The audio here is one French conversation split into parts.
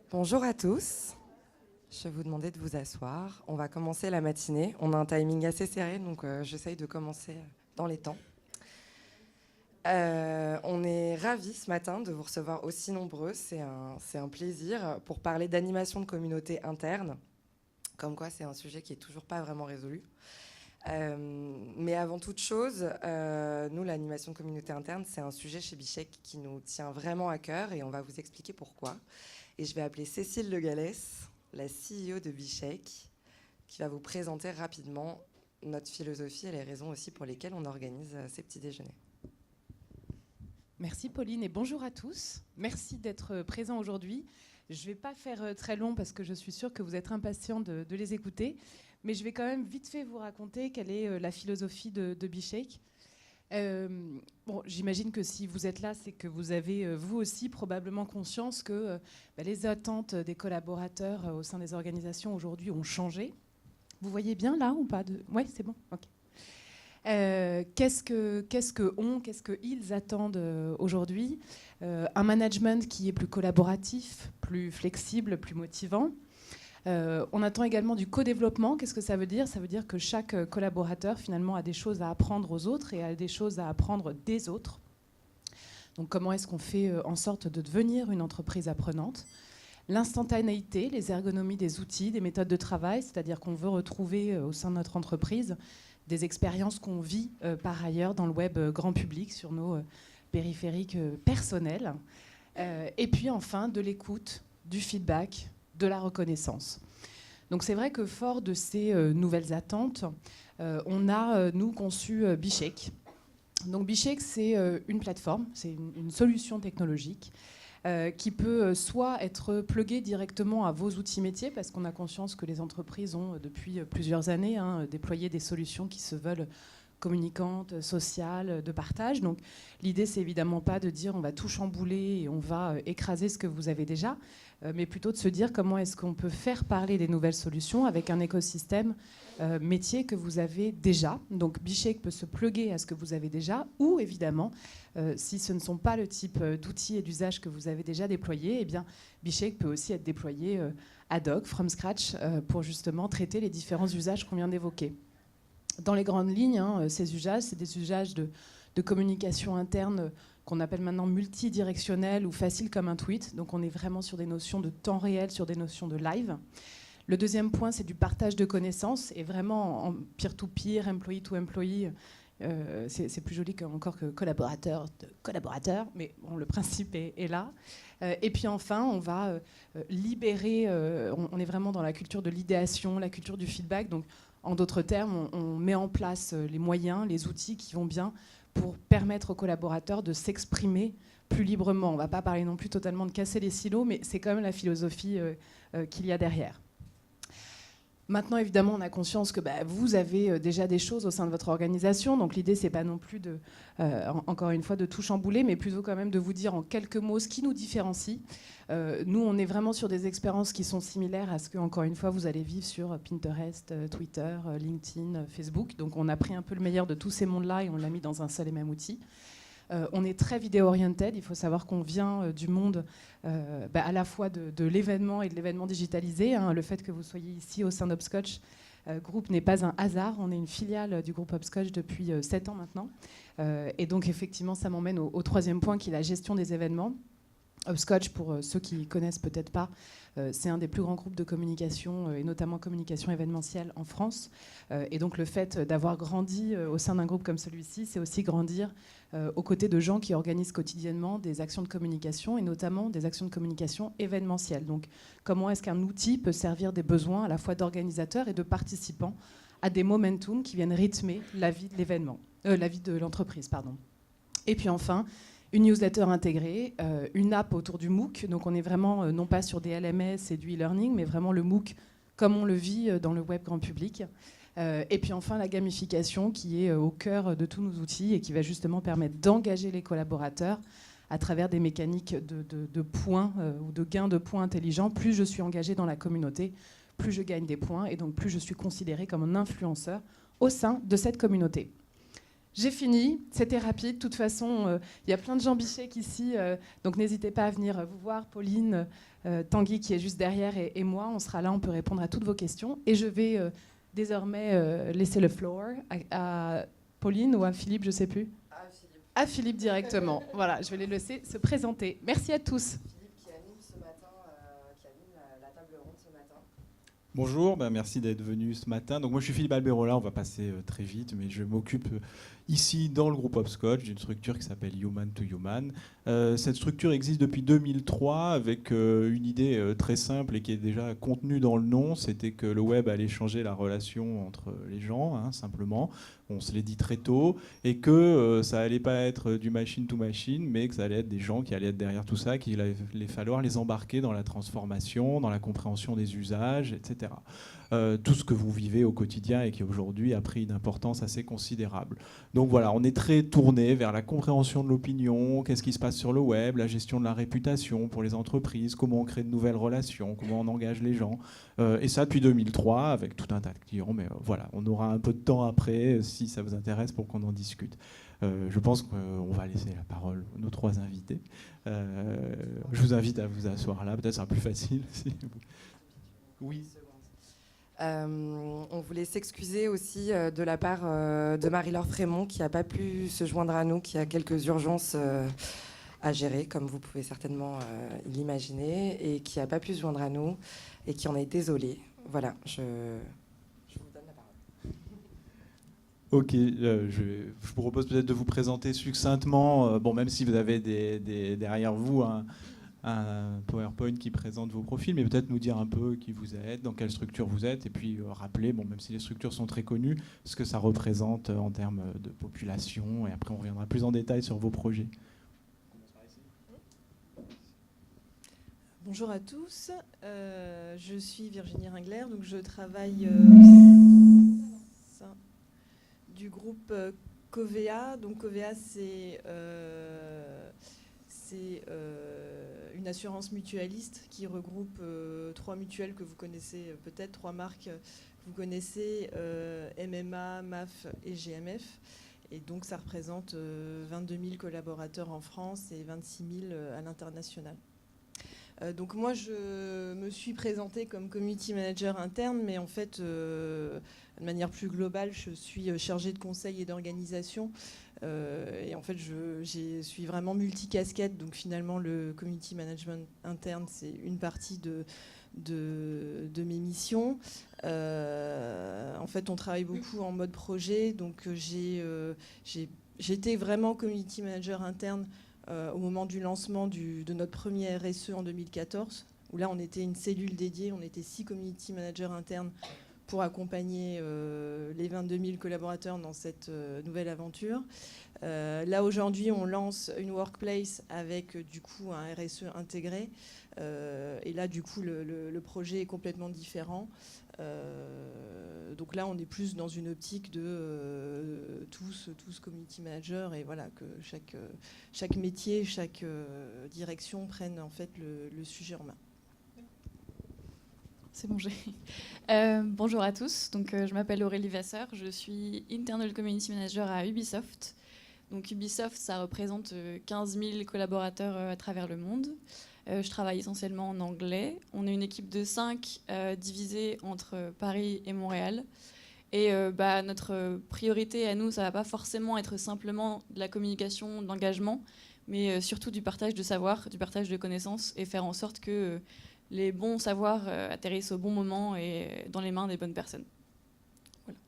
Bonjour à tous. Je vais vous demander de vous asseoir. On va commencer la matinée. On a un timing assez serré, donc j'essaye de commencer dans les temps. On est ravis ce matin de vous recevoir aussi nombreux. C'est un plaisir pour parler d'animation de communauté interne. Comme quoi, c'est un sujet qui est toujours pas vraiment résolu. Mais avant toute chose, nous, l'animation de communauté interne, c'est un sujet chez Bichec qui nous tient vraiment à cœur et on va vous expliquer pourquoi. Et je vais appeler Cécile Le Gallès, la CEO de Bichec, qui va vous présenter rapidement notre philosophie et les raisons aussi pour lesquelles on organise ces petits déjeuners. Merci Pauline et bonjour à tous. Merci d'être présents aujourd'hui. Je ne vais pas faire très long parce que je suis sûre que vous êtes impatients de les écouter, mais je vais quand même vite fait vous raconter quelle est la philosophie de Bichec. J'imagine que si vous êtes là, c'est que vous avez vous aussi probablement conscience que les attentes des collaborateurs au sein des organisations aujourd'hui ont changé. Vous voyez bien là ou pas Oui, c'est bon. Okay. Qu'est-ce qu'ils attendent aujourd'hui un management qui est plus collaboratif, plus flexible, plus motivant. On attend également du co-développement. Qu'est-ce que ça veut dire ? Ça veut dire que chaque collaborateur, finalement, a des choses à apprendre aux autres et a des choses à apprendre des autres. Donc, comment est-ce qu'on fait en sorte de devenir une entreprise apprenante ? L'instantanéité, les ergonomies des outils, des méthodes de travail, c'est-à-dire qu'on veut retrouver au sein de notre entreprise des expériences qu'on vit par ailleurs dans le web grand public, sur nos périphériques personnels. Et puis, enfin, de l'écoute, du feedback, de la reconnaissance. Donc c'est vrai que fort de ces nouvelles attentes, on a, nous, conçu Bichec. Donc Bichec, c'est une plateforme, c'est une solution technologique qui peut soit être pluguée directement à vos outils métiers, parce qu'on a conscience que les entreprises ont, depuis plusieurs années, déployé des solutions qui se veulent communicantes, sociales, de partage. Donc l'idée, c'est évidemment pas de dire on va tout chambouler et on va écraser ce que vous avez déjà, mais plutôt de se dire comment est-ce qu'on peut faire parler des nouvelles solutions avec un écosystème métier que vous avez déjà. Donc Bichec peut se plugger à ce que vous avez déjà, ou évidemment, si ce ne sont pas le type d'outils et d'usages que vous avez déjà déployés, eh bien Bichec peut aussi être déployé ad hoc, from scratch, pour justement traiter les différents usages qu'on vient d'évoquer. Dans les grandes lignes, ces usages, c'est des usages de communication interne qu'on appelle maintenant multidirectionnels ou faciles comme un tweet. Donc on est vraiment sur des notions de temps réel, sur des notions de live. Le deuxième point, c'est du partage de connaissances, et vraiment en peer-to-peer, employee-to-employee. C'est plus joli encore que collaborateur de collaborateur, mais bon, le principe est là. Et puis enfin, on va libérer, on est vraiment dans la culture de l'idéation, la culture du feedback. Donc, en d'autres termes, on met en place les moyens, les outils qui vont bien pour permettre aux collaborateurs de s'exprimer plus librement. On ne va pas parler non plus totalement de casser les silos, mais c'est quand même la philosophie qu'il y a derrière. Maintenant, évidemment, on a conscience que vous avez déjà des choses au sein de votre organisation. Donc l'idée, c'est pas non plus de, encore une fois, de tout chambouler, mais plutôt quand même de vous dire en quelques mots ce qui nous différencie. Nous, on est vraiment sur des expériences qui sont similaires à ce que, encore une fois, vous allez vivre sur Pinterest, Twitter, LinkedIn, Facebook. Donc on a pris un peu le meilleur de tous ces mondes-là et on l'a mis dans un seul et même outil. On est très vidéo-oriented. Il faut savoir qu'on vient du monde à la fois de l'événement et de l'événement digitalisé. Le fait que vous soyez ici au sein d'Hopscotch Group n'est pas un hasard. On est une filiale du groupe Hopscotch depuis 7 ans maintenant. Et donc, effectivement, ça m'emmène au troisième point, qui est la gestion des événements. Hopscotch, pour ceux qui ne connaissent peut-être pas, c'est un des plus grands groupes de communication, et notamment communication événementielle en France. Et donc le fait d'avoir grandi au sein d'un groupe comme celui-ci, c'est aussi grandir aux côtés de gens qui organisent quotidiennement des actions de communication, et notamment des actions de communication événementielles. Donc comment est-ce qu'un outil peut servir des besoins à la fois d'organisateurs et de participants à des momentum qui viennent rythmer la vie de l'événement, la vie de l'entreprise, pardon. Et puis enfin, une newsletter intégrée, une app autour du MOOC. Donc on est vraiment non pas sur des LMS et du e-learning, mais vraiment le MOOC comme on le vit dans le web grand public. Et puis enfin la gamification qui est au cœur de tous nos outils et qui va justement permettre d'engager les collaborateurs à travers des mécaniques de points ou de gains de points intelligents. Plus je suis engagé dans la communauté, plus je gagne des points, et donc plus je suis considéré comme un influenceur au sein de cette communauté. J'ai fini, c'était rapide. De toute façon, il y a plein de gens bichets ici, donc n'hésitez pas à venir vous voir. Pauline, Tanguy qui est juste derrière et moi, on sera là, on peut répondre à toutes vos questions. Et je vais désormais laisser le floor à Pauline ou à Philippe, je ne sais plus. À Philippe directement. Voilà, je vais les laisser se présenter. Merci à tous. Philippe qui anime ce matin, qui anime la table ronde ce matin. Bonjour, merci d'être venu ce matin. Donc moi je suis Philippe Alberola, on va passer très vite, mais je m'occupe ici dans le groupe Hopscotch d'une structure qui s'appelle Human to Human. Cette structure existe depuis 2003 avec une idée très simple et qui est déjà contenue dans le nom, c'était que le web allait changer la relation entre les gens, hein, simplement. On se l'est dit très tôt, et que ça allait pas être du machine to machine, mais que ça allait être des gens qui allaient être derrière tout ça, qu'il allait falloir les embarquer dans la transformation, dans la compréhension des usages, etc. Tout ce que vous vivez au quotidien et qui aujourd'hui a pris une importance assez considérable. Donc voilà, on est très tourné vers la compréhension de l'opinion, qu'est-ce qui se passe sur le web, la gestion de la réputation pour les entreprises, comment on crée de nouvelles relations, comment on engage les gens. Et ça depuis 2003 avec tout un tas de clients. Mais voilà, on aura un peu de temps après si ça vous intéresse pour qu'on en discute. Je pense qu'on va laisser la parole à nos trois invités. Je vous invite à vous asseoir là, peut-être ça sera plus facile. Oui. On voulait s'excuser aussi de la part de Marie-Laure Frémont qui n'a pas pu se joindre à nous, qui a quelques urgences à gérer, comme vous pouvez certainement l'imaginer, et qui n'a pas pu se joindre à nous et qui en est désolée. Voilà, je vous donne la parole. Ok, je vous propose peut-être de vous présenter succinctement, même si vous avez derrière vous un PowerPoint qui présente vos profils, mais peut-être nous dire un peu qui vous êtes, dans quelle structure vous êtes, et puis rappeler, même si les structures sont très connues, ce que ça représente en termes de population, et après on reviendra plus en détail sur vos projets. Bonjour à tous, je suis Virginie Ringler, donc je travaille au sein du groupe Covea. Donc Covea, c'est une assurance mutualiste qui regroupe trois mutuelles que vous connaissez peut-être, trois marques que vous connaissez, MMA, MAF et GMF. Et donc ça représente 22 000 collaborateurs en France et 26 000 à l'international. Donc moi, je me suis présentée comme community manager interne, mais en fait, de manière plus globale, je suis chargée de conseil et d'organisation. Et en fait, je suis vraiment multicasquette. Donc finalement, le community management interne, c'est une partie de mes missions. En fait, on travaille beaucoup en mode projet. Donc j'étais vraiment community manager interne au moment du lancement de notre premier RSE en 2014, où là on était une cellule dédiée, on était 6 community managers internes pour accompagner les 22 000 collaborateurs dans cette nouvelle aventure. Là aujourd'hui on lance une workplace avec du coup un RSE intégré, et là du coup le projet est complètement différent. Donc là, on est plus dans une optique de tous community managers, et voilà, que chaque métier, chaque direction prenne en fait le sujet en main. C'est bon, bonjour à tous. Donc, je m'appelle Aurélie Vasseur, je suis Internal Community Manager à Ubisoft. Donc Ubisoft, ça représente 15 000 collaborateurs à travers le monde. Je travaille essentiellement en anglais. On est une équipe de 5 divisée entre Paris et Montréal. Et notre priorité à nous, ça ne va pas forcément être simplement de la communication, de l'engagement, mais surtout du partage de savoir, du partage de connaissances, et faire en sorte que les bons savoirs atterrissent au bon moment et dans les mains des bonnes personnes. Voilà.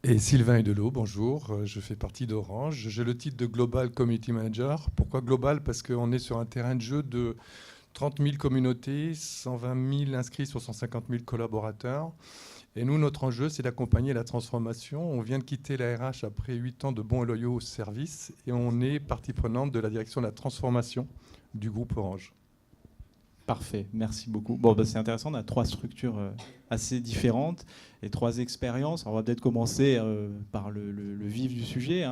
Et Sylvain Hudelot, bonjour, je fais partie d'Orange. J'ai le titre de Global Community Manager. Pourquoi Global ? Parce qu'on est sur un terrain de jeu de 30 000 communautés, 120 000 inscrits sur 150 000 collaborateurs. Et nous, notre enjeu, c'est d'accompagner la transformation. On vient de quitter la RH après 8 ans de bons et loyaux services, et on est partie prenante de la direction de la transformation du groupe Orange. Parfait, merci beaucoup. C'est intéressant, on a 3 structures assez différentes et 3 expériences. Alors, on va peut-être commencer par le vif du sujet.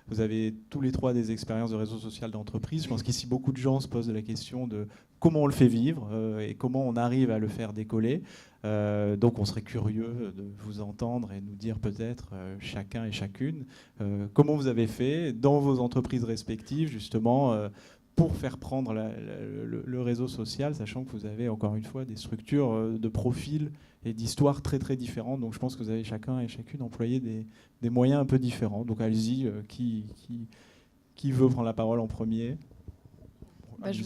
Vous avez tous les 3 des expériences de réseau social d'entreprise. Je pense qu'ici, beaucoup de gens se posent la question de comment on le fait vivre et comment on arrive à le faire décoller. Donc on serait curieux de vous entendre et nous dire peut-être chacun et chacune comment vous avez fait dans vos entreprises respectives justement pour faire prendre le réseau social, sachant que vous avez encore une fois des structures de profil et d'histoires très très différentes. Donc je pense que vous avez chacun et chacune employé des moyens un peu différents. Donc allez-y, qui veut prendre la parole en premier? Je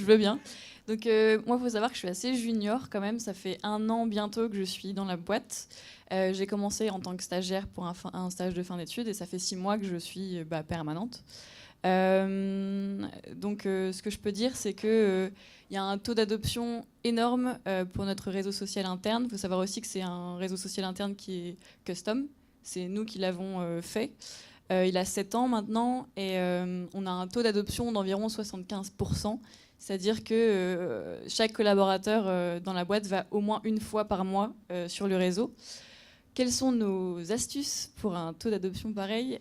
veux bien. Donc moi, il faut savoir que je suis assez junior quand même. Ça fait 1 an bientôt que je suis dans la boîte. J'ai commencé en tant que stagiaire pour un stage de fin d'études et ça fait 6 mois que je suis permanente. Donc ce que je peux dire, c'est qu'il y a un taux d'adoption énorme pour notre réseau social interne. Il faut savoir aussi que c'est un réseau social interne qui est custom. C'est nous qui l'avons fait. Il a 7 ans maintenant et on a un taux d'adoption d'environ 75%. C'est-à-dire que chaque collaborateur dans la boîte va au moins 1 fois par mois sur le réseau. Quelles sont nos astuces pour un taux d'adoption pareil?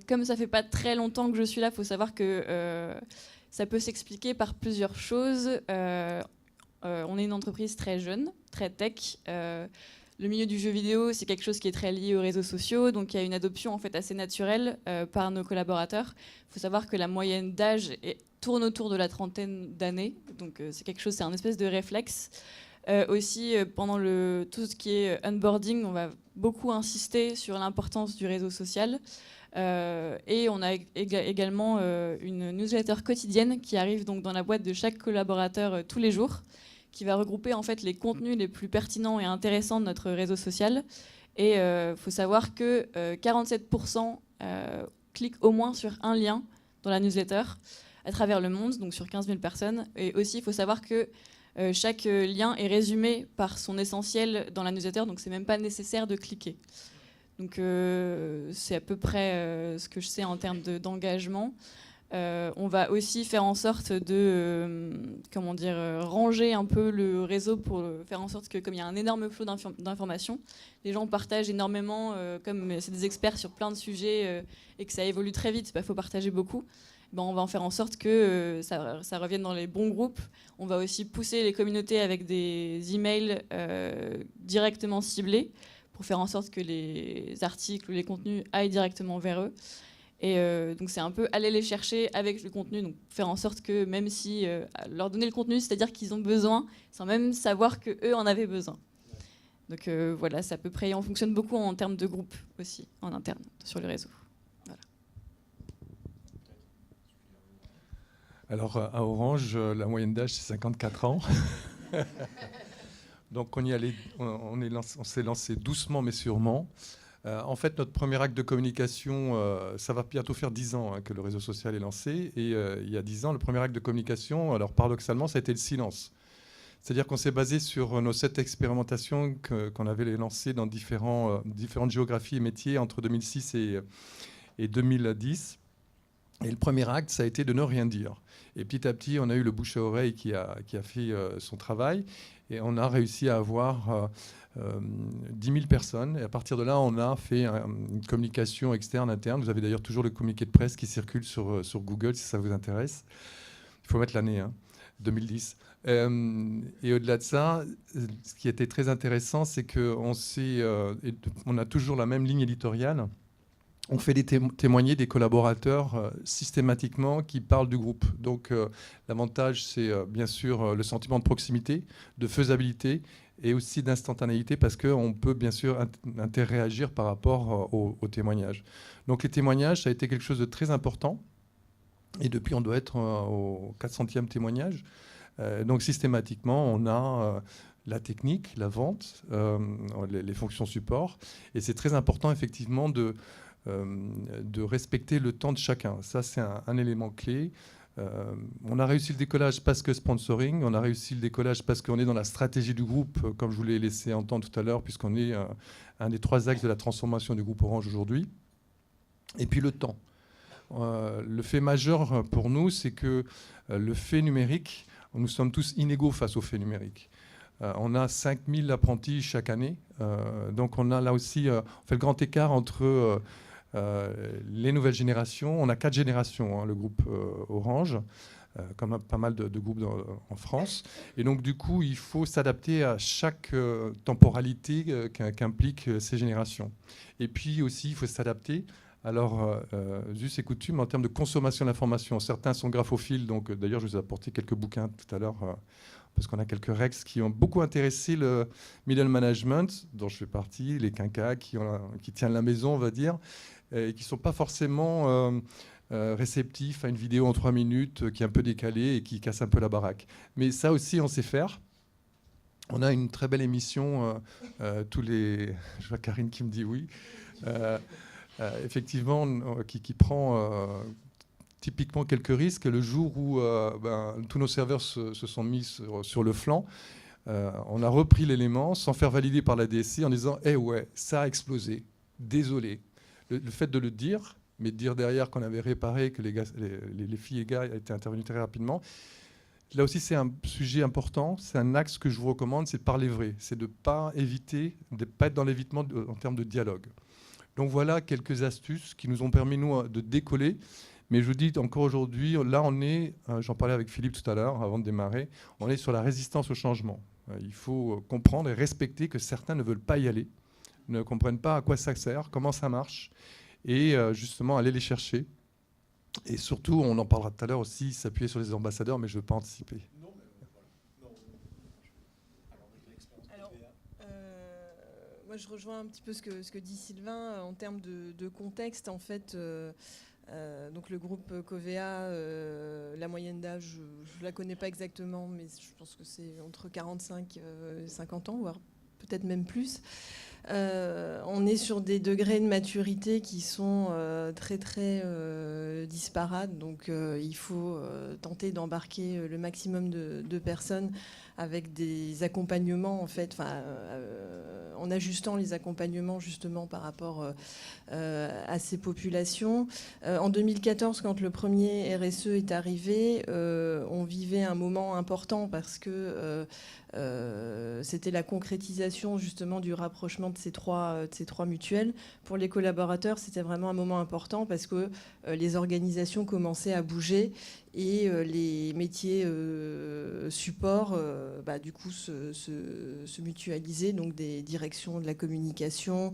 Comme ça fait pas très longtemps que je suis là, il faut savoir que ça peut s'expliquer par plusieurs choses. On est une entreprise très jeune, très tech. Le milieu du jeu vidéo, c'est quelque chose qui est très lié aux réseaux sociaux, donc il y a une adoption en fait assez naturelle par nos collaborateurs. Il faut savoir que la moyenne d'âge tourne autour de la 30aine d'années, donc c'est quelque chose, c'est un espèce de réflexe. Aussi, pendant tout ce qui est onboarding, on va beaucoup insister sur l'importance du réseau social. Et on a également une newsletter quotidienne qui arrive donc dans la boîte de chaque collaborateur tous les jours, qui va regrouper en fait les contenus les plus pertinents et intéressants de notre réseau social. Et il faut savoir que 47% cliquent au moins sur un lien dans la newsletter à travers le monde, donc sur 15 000 personnes. Et aussi, il faut savoir que chaque lien est résumé par son essentiel dans la newsletter, donc c'est même pas nécessaire de cliquer. Donc c'est à peu près ce que je sais en termes d'engagement. On va aussi faire en sorte de ranger un peu le réseau pour faire en sorte que, comme il y a un énorme flot d'informations, les gens partagent énormément, comme c'est des experts sur plein de sujets et que ça évolue très vite, il faut partager beaucoup. On va en faire en sorte que ça revienne dans les bons groupes. On va aussi pousser les communautés avec des emails directement ciblés pour faire en sorte que les articles ou les contenus aillent directement vers eux. Et donc c'est un peu aller les chercher avec le contenu, donc faire en sorte que même si leur donner le contenu, c'est-à-dire qu'ils ont besoin, sans même savoir qu'eux en avaient besoin. Donc voilà, c'est à peu près, on fonctionne beaucoup en termes de groupe aussi, en interne, sur le réseau. Voilà. Alors à Orange, la moyenne d'âge c'est 54 ans. Donc on s'est lancé doucement mais sûrement. En fait, notre premier acte de communication, ça va bientôt faire 10 ans que le réseau social est lancé. Et il y a 10 ans, le premier acte de communication, alors paradoxalement, ça a été le silence. C'est-à-dire qu'on s'est basé sur nos 7 expérimentations qu'on avait lancées dans différentes géographies et métiers entre 2006 et 2010. Et le premier acte, ça a été de ne rien dire. Et petit à petit, on a eu le bouche à oreille qui a fait son travail. Et on a réussi à avoir 10 000 personnes. Et à partir de là, on a fait une communication externe, interne. Vous avez d'ailleurs toujours le communiqué de presse qui circule sur Google, si ça vous intéresse. Il faut mettre l'année, 2010. Et au-delà de ça, ce qui était très intéressant, c'est qu'on a toujours la même ligne éditoriale. On fait témoigner des collaborateurs systématiquement qui parlent du groupe. Donc l'avantage, c'est bien sûr le sentiment de proximité, de faisabilité et aussi d'instantanéité parce qu'on peut bien sûr interréagir par rapport aux témoignages. Donc les témoignages, ça a été quelque chose de très important. Et depuis, on doit être au 400e témoignage. Donc systématiquement, on a la technique, la vente, les fonctions support. Et c'est très important effectivement de respecter le temps de chacun. Ça, c'est un élément clé. On a réussi le décollage parce que sponsoring, on a réussi le décollage parce qu'on est dans la stratégie du groupe, comme je vous l'ai laissé entendre tout à l'heure, puisqu'on est un des 3 axes de la transformation du groupe Orange aujourd'hui. Et puis le temps. Le fait majeur pour nous, c'est que le fait numérique, nous sommes tous inégaux face au fait numérique. On a 5000 apprentis chaque année. Donc on a là aussi, on fait le grand écart entre les nouvelles générations. On a 4 générations, le groupe Orange. comme pas mal de groupes en France. Et donc, du coup, il faut s'adapter à chaque temporalité qu'impliquent ces générations. Et puis aussi, il faut s'adapter. Alors, juste et coutume, en termes de consommation d'informations. Certains sont graphophiles, donc d'ailleurs, je vous ai apporté quelques bouquins tout à l'heure, parce qu'on a quelques rex qui ont beaucoup intéressé le middle management, dont je fais partie, les quinquas qui tiennent la maison, on va dire, et qui ne sont pas forcément réceptifs à une vidéo en 3 minutes qui est un peu décalée et qui casse un peu la baraque. Mais ça aussi, on sait faire. On a une très belle émission, je vois Karine qui me dit oui, effectivement, qui prend typiquement quelques risques. Le jour où tous nos serveurs se sont mis sur le flanc, on a repris l'élément sans faire valider par la DSI en disant « Eh ouais, ça a explosé, désolé ». Le fait de le dire, mais de dire derrière qu'on avait réparé, que les filles et gars étaient intervenus très rapidement, là aussi c'est un sujet important, c'est un axe que je vous recommande, c'est de parler vrai, c'est de ne pas être dans l'évitement en termes de dialogue. Donc voilà quelques astuces qui nous ont permis, nous, de décoller. Mais je vous dis encore aujourd'hui, là on est, j'en parlais avec Philippe tout à l'heure, avant de démarrer, on est sur la résistance au changement. Il faut comprendre et respecter que certains ne veulent pas y aller, ne comprennent pas à quoi ça sert, comment ça marche, et justement aller les chercher. Et surtout, on en parlera tout à l'heure aussi, s'appuyer sur les ambassadeurs, mais je ne veux pas anticiper. Moi, je rejoins un petit peu ce que dit Sylvain en termes de contexte. En fait, donc le groupe Covea, la moyenne d'âge, je ne la connais pas exactement, mais je pense que c'est entre 45 et 50 ans, voire peut-être même plus. On est sur des degrés de maturité qui sont très très disparates, donc il faut tenter d'embarquer le maximum de personnes avec des accompagnements en fait, en ajustant les accompagnements justement par rapport à ces populations. En 2014, quand le premier RSE est arrivé, on vivait un moment important parce que c'était la concrétisation justement du rapprochement de ces trois mutuelles. Pour les collaborateurs, c'était vraiment un moment important parce que les organisations commençaient à bouger et les métiers supports du coup se mutualisaient, donc des directions de la communication,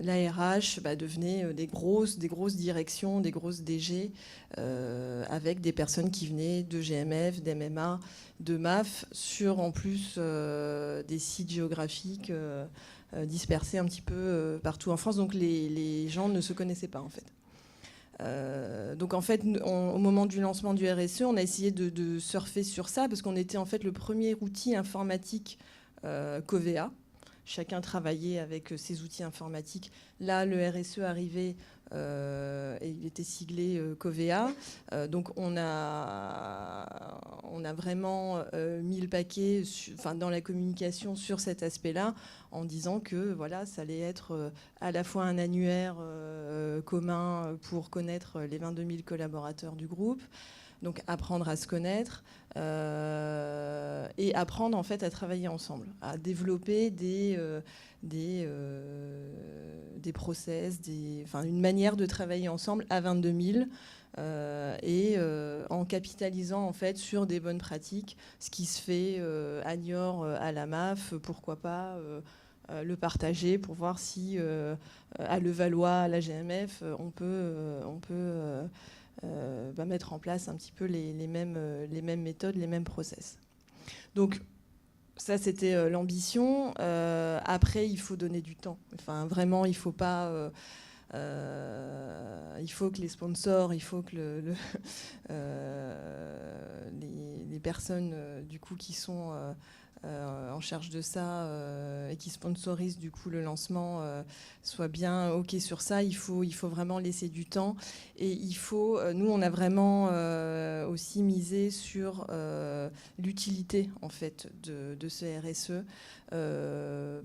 la RH devenaient des grosses directions, des grosses DG avec des personnes qui venaient de GMF, d'MMA, de MAF, sur en plus des sites géographiques dispersés un petit peu partout en France. Donc les gens ne se connaissaient pas en fait. Donc en fait, au moment du lancement du RSE, on a essayé de surfer sur ça parce qu'on était en fait le premier outil informatique Covea. Chacun travaillait avec ses outils informatiques. Là, le RSE arrivait et il était siglé Covea. Donc on a vraiment mis le paquet dans la communication sur cet aspect-là en disant que voilà, ça allait être à la fois un annuaire commun pour connaître les 22 000 collaborateurs du groupe, donc apprendre à se connaître et apprendre en fait à travailler ensemble, à développer des process, une manière de travailler ensemble à 22 000 et en capitalisant en fait sur des bonnes pratiques, ce qui se fait à Niort, à la MAF, pourquoi pas le partager pour voir si à Levallois, à la GMF, on peut mettre en place un petit peu les mêmes méthodes, les mêmes process. Donc ça, c'était l'ambition. Après, il faut donner du temps. Enfin, vraiment, il faut pas. Il faut que les sponsors, il faut que les personnes du coup qui sont en charge de ça et qui sponsorisent du coup le lancement soient bien ok sur ça. Il faut vraiment laisser du temps et nous on a vraiment aussi misé sur l'utilité en fait de ce RSE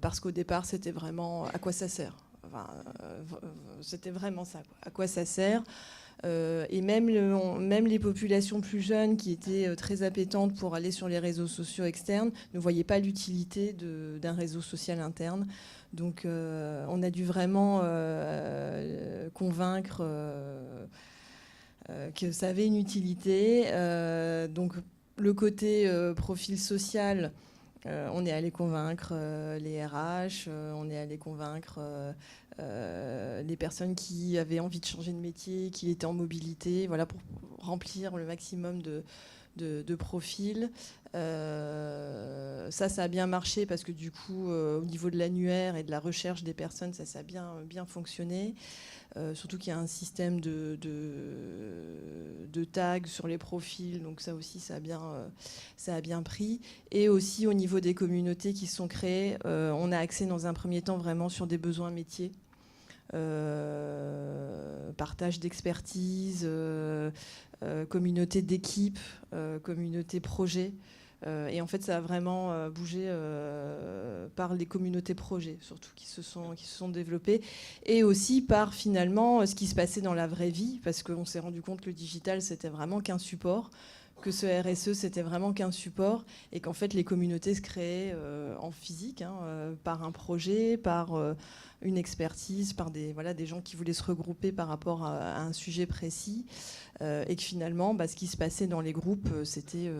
parce qu'au départ c'était vraiment à quoi ça sert. C'était vraiment ça, quoi. À quoi ça sert et même les populations plus jeunes qui étaient très appétentes pour aller sur les réseaux sociaux externes ne voyaient pas l'utilité d'un réseau social interne. Donc on a dû vraiment convaincre que ça avait une utilité. Donc le côté profil social, on est allé convaincre les RH, on est allé convaincre les personnes qui avaient envie de changer de métier, qui étaient en mobilité, voilà, pour remplir le maximum de profils. Ça a bien marché parce que du coup, au niveau de l'annuaire et de la recherche des personnes, ça a bien fonctionné. Surtout qu'il y a un système de tags sur les profils, donc ça aussi, ça a bien pris. Et aussi au niveau des communautés qui se sont créées, on a axé dans un premier temps vraiment sur des besoins métiers. Partage d'expertise, communauté d'équipe, communauté projet. Et en fait, ça a vraiment bougé par les communautés projets, surtout qui se sont développées, et aussi par finalement ce qui se passait dans la vraie vie, parce qu'on s'est rendu compte que le digital, c'était vraiment qu'un support, que ce RSE, c'était vraiment qu'un support, et qu'en fait, les communautés se créaient en physique, par un projet, par une expertise, par des gens qui voulaient se regrouper par rapport à un sujet précis, et que finalement, ce qui se passait dans les groupes, c'était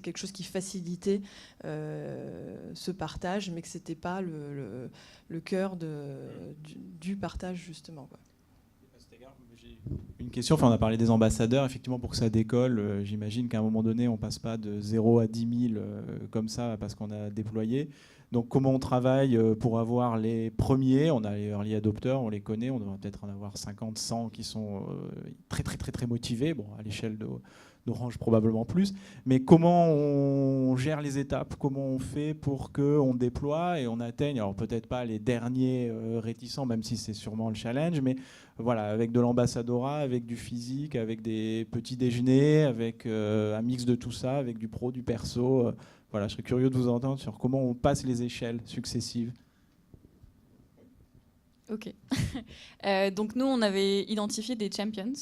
quelque chose qui facilitait ce partage, mais que c'était pas le cœur du partage, justement, quoi. Une question, on a parlé des ambassadeurs, effectivement pour que ça décolle, j'imagine qu'à un moment donné on passe pas de 0 à 10 000 comme ça parce qu'on a déployé. Donc comment on travaille pour avoir les premiers? On a les early adopters, on les connaît, on devrait peut-être en avoir 50, 100 qui sont très motivés, bon à l'échelle d'Orange probablement plus, mais comment on gère les étapes, comment on fait pour qu'on déploie et on atteigne, alors peut-être pas les derniers réticents, même si c'est sûrement le challenge, mais voilà, avec de l'ambassadorat, avec du physique, avec des petits déjeuners, avec un mix de tout ça, avec du pro, du perso. Voilà, je serais curieux de vous entendre sur comment on passe les échelles successives. Ok. Donc nous, on avait identifié des champions.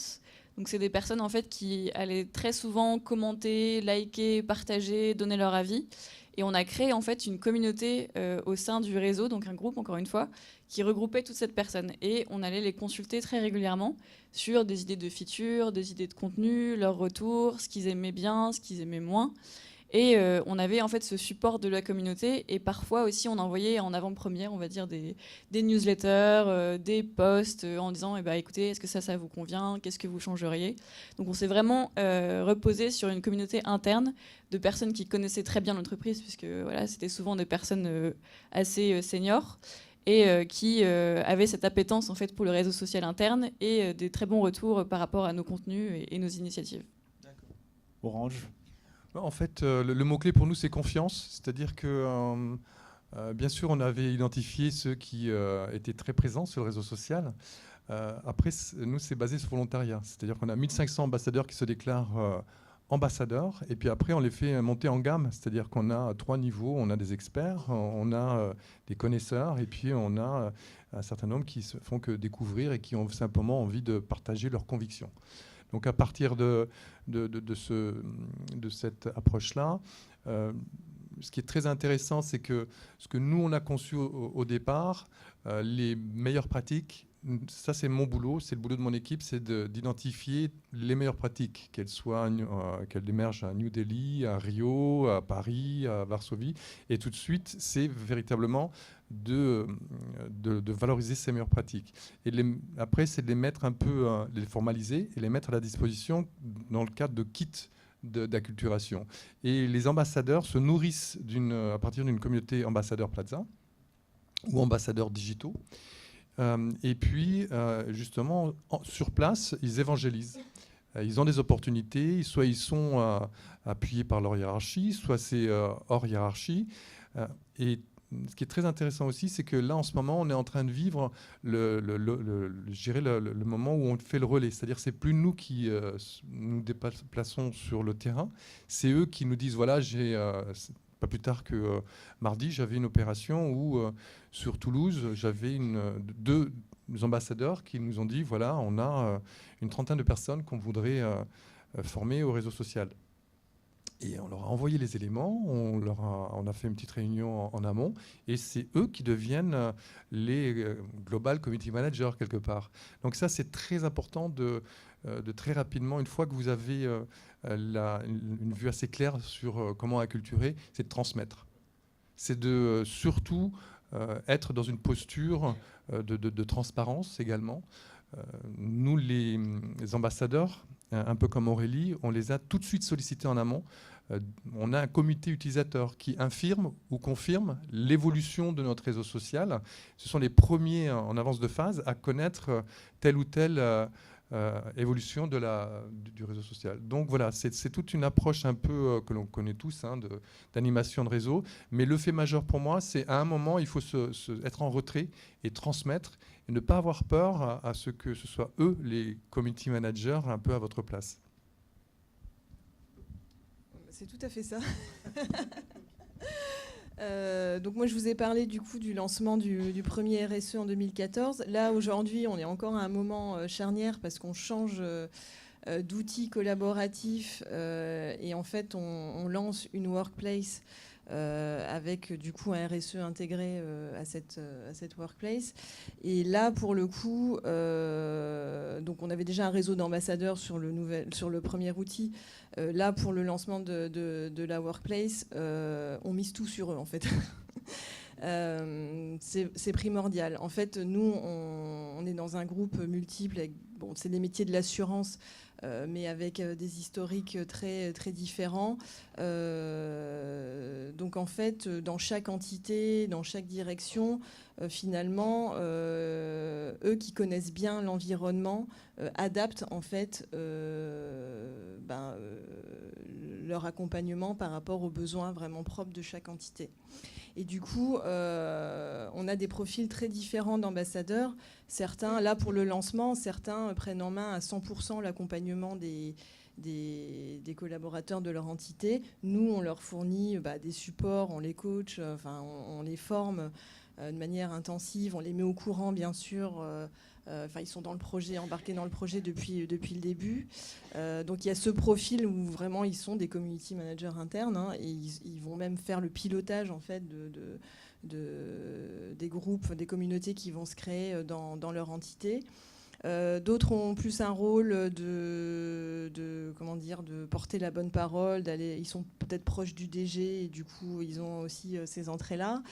Donc c'est des personnes en fait qui allaient très souvent commenter, liker, partager, donner leur avis. Et on a créé en fait une communauté au sein du réseau, donc un groupe encore une fois, qui regroupait toutes ces personnes. Et on allait les consulter très régulièrement sur des idées de features, des idées de contenu, leurs retours, ce qu'ils aimaient bien, ce qu'ils aimaient moins. Et on avait en fait ce support de la communauté, et parfois aussi on envoyait en avant-première, on va dire, des newsletters, des posts en disant écoutez, est-ce que ça vous convient, qu'est-ce que vous changeriez. Donc on s'est vraiment reposé sur une communauté interne de personnes qui connaissaient très bien l'entreprise, puisque voilà, c'était souvent des personnes assez seniors et qui avaient cette appétence en fait pour le réseau social interne et des très bons retours par rapport à nos contenus et nos initiatives. Orange. En fait, le mot-clé pour nous, c'est confiance. C'est-à-dire que, bien sûr, on avait identifié ceux qui étaient très présents sur le réseau social. Après, nous, c'est basé sur volontariat. C'est-à-dire qu'on a 1500 ambassadeurs qui se déclarent ambassadeurs. Et puis après, on les fait monter en gamme. C'est-à-dire qu'on a 3 niveaux. On a des experts, on a des connaisseurs, et puis on a un certain nombre qui se font que découvrir et qui ont simplement envie de partager leurs convictions. Donc à partir de cette approche-là, ce qui est très intéressant, c'est que ce que nous, on a conçu au départ, les meilleures pratiques, ça c'est mon boulot, c'est le boulot de mon équipe, c'est d'identifier les meilleures pratiques, qu'elles émergent à New Delhi, à Rio, à Paris, à Varsovie. Et tout de suite, c'est véritablement de valoriser ces meilleures pratiques. Et après, c'est de les mettre un peu, les formaliser et les mettre à la disposition dans le cadre de kits d'acculturation. Et les ambassadeurs se nourrissent à partir d'une communauté ambassadeur Plaza ou ambassadeurs digitaux. Et puis, justement, sur place, ils évangélisent. Ils ont des opportunités, soit ils sont appuyés par leur hiérarchie, soit c'est hors hiérarchie. Et ce qui est très intéressant aussi, c'est que là, en ce moment, on est en train de vivre le moment où on fait le relais. C'est-à-dire que ce n'est plus nous qui nous déplaçons sur le terrain, c'est eux qui nous disent, voilà, pas plus tard que mardi, j'avais une opération où, sur Toulouse, j'avais 2 ambassadeurs qui nous ont dit, voilà, on a une 30aine de personnes qu'on voudrait former au réseau social. Et on leur a envoyé les éléments, on a fait une petite réunion en amont, et c'est eux qui deviennent les Global Community Managers quelque part. Donc ça, c'est très important de très rapidement, une fois que vous avez une vue assez claire sur comment acculturer, c'est de transmettre. C'est de surtout être dans une posture de transparence également. Nous, les ambassadeurs, un peu comme Aurélie, on les a tout de suite sollicités en amont. On a un comité utilisateur qui infirme ou confirme l'évolution de notre réseau social. Ce sont les premiers en avance de phase à connaître telle ou telle évolution du réseau social. Donc voilà, c'est toute une approche un peu que l'on connaît tous, d'animation de réseau. Mais le fait majeur pour moi, c'est à un moment, il faut être en retrait et transmettre et ne pas avoir peur à ce que ce soit eux, les community managers, un peu à votre place. C'est tout à fait ça. Donc moi, je vous ai parlé du coup du lancement du premier RSE en 2014. Là, aujourd'hui, on est encore à un moment charnière parce qu'on change d'outils collaboratifs et en fait, on lance une workplace avec du coup un RSE intégré à cette workplace. Et là, pour le coup, donc on avait déjà un réseau d'ambassadeurs sur le premier outil. Là, pour le lancement de la workplace, on mise tout sur eux en fait. C'est primordial. En fait, nous, on est dans un groupe multiple. C'est des métiers de l'assurance, mais avec des historiques très, très différents. Donc, en fait, dans chaque entité, dans chaque direction, finalement, eux qui connaissent bien l'environnement adaptent en fait leur accompagnement par rapport aux besoins vraiment propres de chaque entité. Et du coup, on a des profils très différents d'ambassadeurs. Certains, là pour le lancement, certains prennent en main à 100% l'accompagnement des collaborateurs de leur entité. Nous, on leur fournit des supports, on les coach, on les forme de manière intensive, on les met au courant, bien sûr. Ils sont dans le projet, embarqués dans le projet depuis le début. Donc il y a ce profil où vraiment ils sont des community managers internes et ils vont même faire le pilotage en fait des groupes, des communautés qui vont se créer dans leur entité. D'autres ont plus un rôle de porter la bonne parole, ils sont peut-être proches du DG et du coup ils ont aussi ces entrées-là.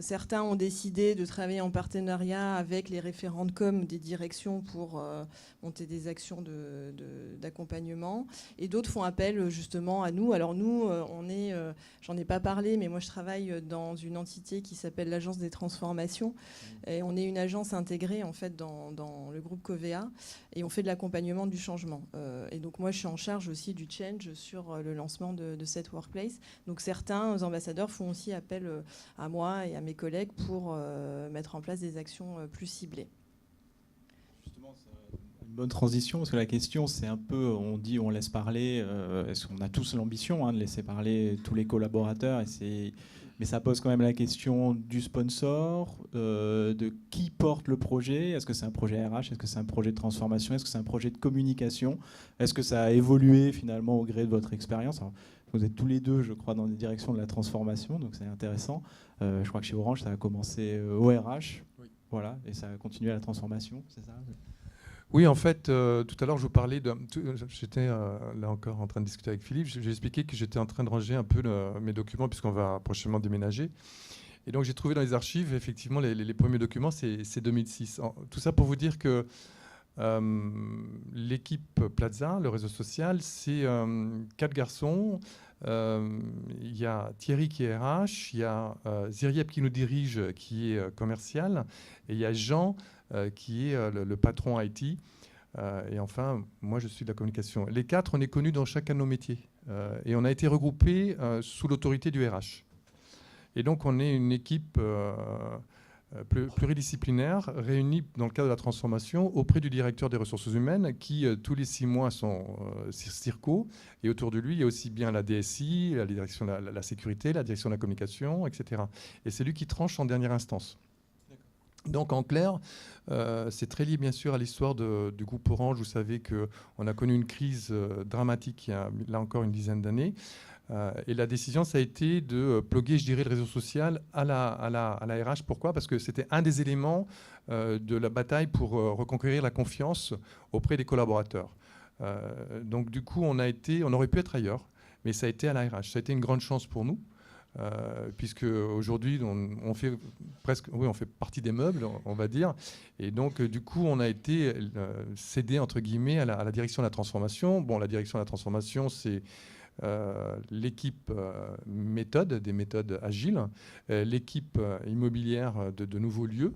Certains ont décidé de travailler en partenariat avec les référents de com des directions pour monter des actions d'accompagnement. Et d'autres font appel justement à nous. Alors nous, j'en ai pas parlé, mais moi je travaille dans une entité qui s'appelle l'Agence des transformations. Et on est une agence intégrée en fait dans le groupe Covea et on fait de l'accompagnement du changement. Et donc moi je suis en charge aussi du change sur le lancement de cette workplace. Donc certains ambassadeurs font aussi appel à moi et à mes collègues pour mettre en place des actions plus ciblées. Justement, c'est une bonne transition parce que la question c'est un peu, on dit on laisse parler, est-ce qu'on a tous l'ambition de laisser parler tous les collaborateurs mais ça pose quand même la question du sponsor, de qui porte le projet. Est-ce que c'est un projet RH? Est-ce que c'est un projet de transformation? Est-ce que c'est un projet de communication? Est-ce que ça a évolué finalement au gré de votre expérience? Alors, vous êtes tous les deux, je crois, dans les directions de la transformation, donc c'est intéressant. Je crois que chez Orange, ça a commencé au RH, oui. Voilà, et ça a continué à la transformation, c'est ça? Oui, en fait, tout à l'heure, je vous parlais j'étais là encore en train de discuter avec Philippe. J'ai expliqué que j'étais en train de ranger un peu mes documents puisqu'on va prochainement déménager. Et donc, j'ai trouvé dans les archives, effectivement, les premiers documents, c'est 2006. Tout ça pour vous dire que l'équipe Plaza, le réseau social, c'est 4 garçons. Il y a Thierry qui est RH, il y a Ziryeb qui nous dirige, qui est commercial, et il y a Jean qui est le patron IT. Et enfin, moi, je suis de la communication. Les 4, on est connus dans chacun de nos métiers. Et on a été regroupés sous l'autorité du RH. Et donc, on est une équipe pluridisciplinaire réunie dans le cadre de la transformation auprès du directeur des ressources humaines qui, tous les 6 mois, sont circo. Et autour de lui, il y a aussi bien la DSI, la direction de la sécurité, la direction de la communication, etc. Et c'est lui qui tranche en dernière instance. Donc en clair, c'est très lié bien sûr à l'histoire du groupe Orange. Vous savez qu'on a connu une crise dramatique il y a là encore une dizaine d'années. Et la décision, ça a été de plugger, je dirais, le réseau social à la RH. Pourquoi ? Parce que c'était un des éléments de la bataille pour reconquérir la confiance auprès des collaborateurs. Donc du coup, on aurait pu être ailleurs, mais ça a été à la RH. Ça a été une grande chance pour nous. Puisque aujourd'hui on fait partie des meubles, on va dire, et donc du coup on a été cédé entre guillemets à la direction de la transformation. Bon, la direction de la transformation, c'est l'équipe méthode, des méthodes agiles, l'équipe immobilière de nouveaux lieux,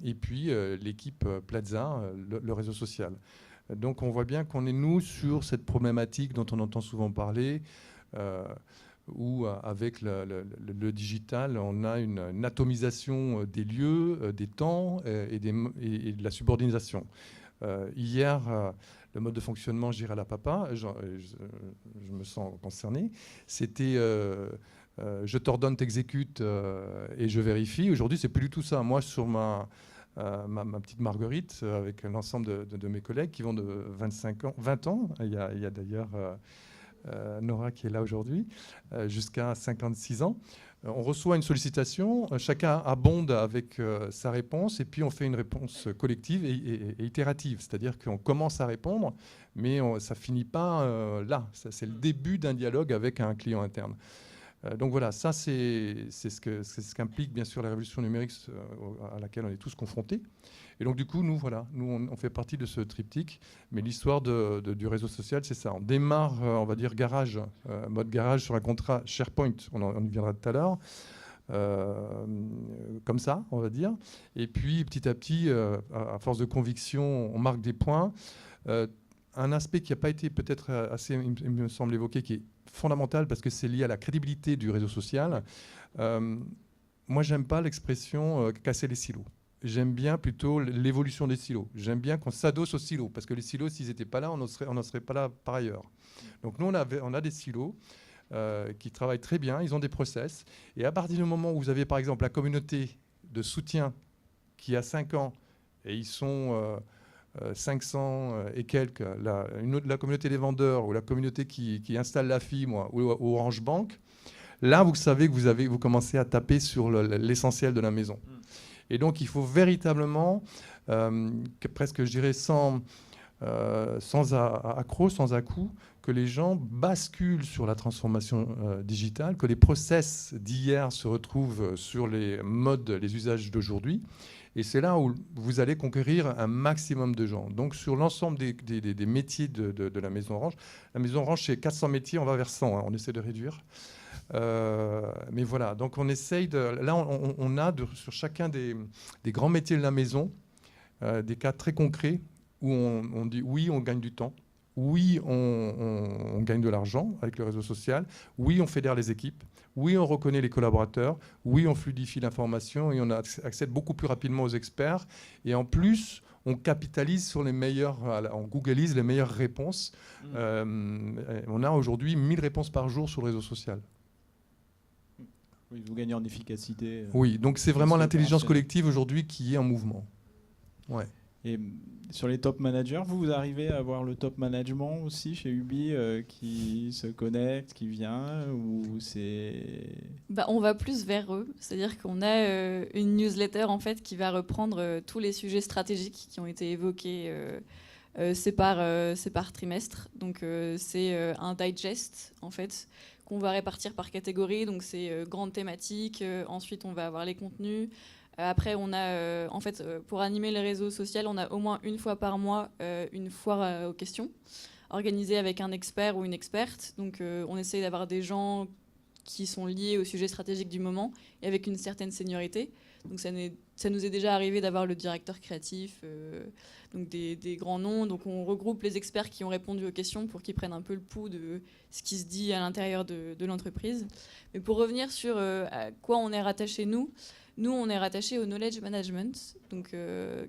et puis l'équipe Plaza, le réseau social. Donc on voit bien qu'on est nous sur cette problématique dont on entend souvent parler, où avec le digital, on a une atomisation des lieux, des temps et de la subordination. Hier, le mode de fonctionnement, je dirais à la papa, je me sens concerné, c'était je t'ordonne, t'exécutes et je vérifie. Aujourd'hui, c'est plus du tout ça. Moi, sur ma petite Marguerite, avec l'ensemble de mes collègues qui vont de 20 ans, il y a d'ailleurs Nora qui est là aujourd'hui, jusqu'à 56 ans. On reçoit une sollicitation, chacun abonde avec sa réponse, et puis on fait une réponse collective et itérative. C'est-à-dire qu'on commence à répondre, mais ça ne finit pas là. C'est le début d'un dialogue avec un client interne. Donc voilà, ça c'est ce qu'implique bien sûr la révolution numérique à laquelle on est tous confrontés. Et donc du coup, nous on fait partie de ce triptyque, mais l'histoire du réseau social, c'est ça. On démarre, on va dire garage, mode garage sur un contrat SharePoint, on y viendra tout à l'heure, comme ça, on va dire. Et puis petit à petit, à force de conviction, on marque des points. Un aspect qui n'a pas été peut-être assez, il me semble, évoqué, qui est fondamental parce que c'est lié à la crédibilité du réseau social. Moi, j'aime pas l'expression casser les silos. J'aime bien plutôt l'évolution des silos. J'aime bien qu'on s'adosse aux silos, parce que les silos, s'ils n'étaient pas là, on n'en serait pas là par ailleurs. Donc nous, on a des silos qui travaillent très bien, ils ont des process. Et à partir du moment où vous avez, par exemple, la communauté de soutien qui a 5 ans, et ils sont 500 et quelques, la communauté des vendeurs ou la communauté qui installe la FIM ou Orange Bank, là, vous savez que vous commencez à taper sur l'essentiel de la maison. Et donc, il faut véritablement, presque, je dirais, sans accroc, sans à-coup, que les gens basculent sur la transformation digitale, que les process d'hier se retrouvent sur les modes, les usages d'aujourd'hui. Et c'est là où vous allez conquérir un maximum de gens. Donc, sur l'ensemble des métiers de la Maison Orange, la Maison Orange, c'est 400 métiers, on va vers 100, hein, on essaie de réduire. Mais voilà, donc on essaye de... Là, on a sur chacun des grands métiers de la maison des cas très concrets où on dit oui, on gagne du temps, oui, on gagne de l'argent avec le réseau social, oui, on fédère les équipes, oui, on reconnaît les collaborateurs, oui, on fluidifie l'information et on accède beaucoup plus rapidement aux experts. Et en plus, on capitalise sur les meilleurs, on googleise les meilleures réponses. On a aujourd'hui 1000 réponses par jour sur le réseau social. Oui, vous gagnez en efficacité. Oui, donc c'est vraiment l'intelligence collective aujourd'hui qui est en mouvement. Ouais. Et sur les top managers, vous arrivez à avoir le top management aussi chez Ubi qui se connecte, qui vient, ou c'est... On va plus vers eux, c'est-à-dire qu'on a une newsletter en fait qui va reprendre tous les sujets stratégiques qui ont été évoqués. C'est par trimestre, donc c'est un digest en fait qu'on va répartir par catégorie. Donc c'est grande thématique. Ensuite on va avoir les contenus. Après, on a, pour animer les réseaux sociaux, on a au moins une fois par mois une foire aux questions, organisée avec un expert ou une experte. Donc, on essaye d'avoir des gens qui sont liés au sujet stratégique du moment et avec une certaine seniorité. Donc, ça nous est déjà arrivé d'avoir le directeur créatif, donc des grands noms. Donc, on regroupe les experts qui ont répondu aux questions pour qu'ils prennent un peu le pouls de ce qui se dit à l'intérieur de l'entreprise. Mais pour revenir sur à quoi on est rattaché, nous, on est rattaché au knowledge management, donc,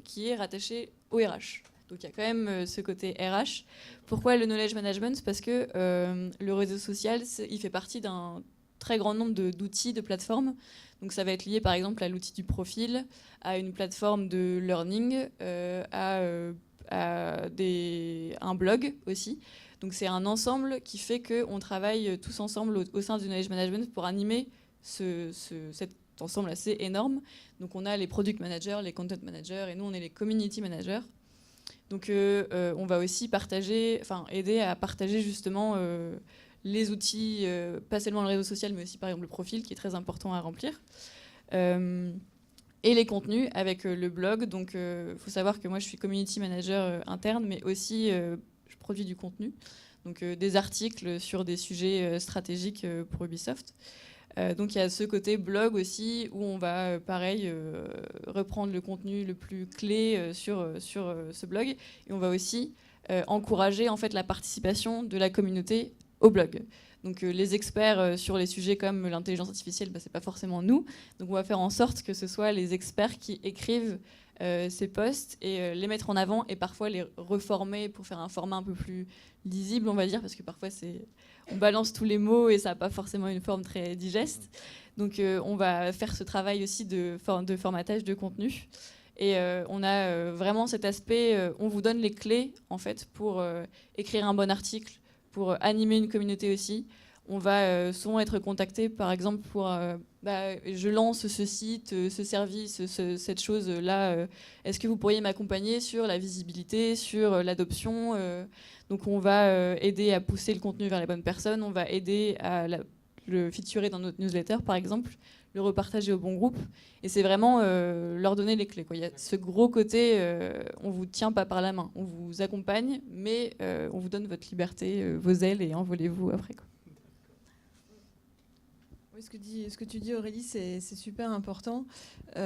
qui est rattaché au RH. Donc il y a quand même ce côté RH. Pourquoi le knowledge management ? Parce que le réseau social, il fait partie d'un très grand nombre d'outils, de plateformes. Donc ça va être lié par exemple à l'outil du profil, à une plateforme de learning, à un blog aussi. Donc c'est un ensemble qui fait qu'on travaille tous ensemble au sein du knowledge management pour animer cet ensemble assez énorme. Donc on a les product managers, les content managers, et nous on est les community managers. Donc on va aussi aider à partager justement les outils, pas seulement le réseau social, mais aussi par exemple le profil qui est très important à remplir. Et les contenus avec le blog. Donc faut savoir que moi je suis community manager interne, mais aussi je produis du contenu. Donc des articles sur des sujets stratégiques pour Ubisoft. Donc il y a ce côté blog aussi où on va reprendre le contenu le plus clé sur ce blog, et on va aussi encourager en fait la participation de la communauté au blog. Donc les experts sur les sujets comme l'intelligence artificielle, c'est pas forcément nous. Donc on va faire en sorte que ce soit les experts qui écrivent ces posts et les mettre en avant, et parfois les reformer pour faire un format un peu plus lisible, on va dire, parce que parfois on balance tous les mots et ça n'a pas forcément une forme très digeste. Donc on va faire ce travail aussi de formatage de contenu. Et on a vraiment cet aspect, on vous donne les clés en fait pour écrire un bon article, pour animer une communauté aussi. On va souvent être contacté, par exemple, pour je lance ce site, ce service, cette chose-là. Est-ce que vous pourriez m'accompagner sur la visibilité, sur l'adoption? Donc on va aider à pousser le contenu vers les bonnes personnes. On va aider à le featurer dans notre newsletter, par exemple, le repartager au bon groupe. Et c'est vraiment leur donner les clés, quoi. Il y a ce gros côté, on vous tient pas par la main, on vous accompagne, mais on vous donne votre liberté, vos ailes, et envolez-vous après, quoi. Oui, ce que tu dis, Aurélie, c'est super important. Donc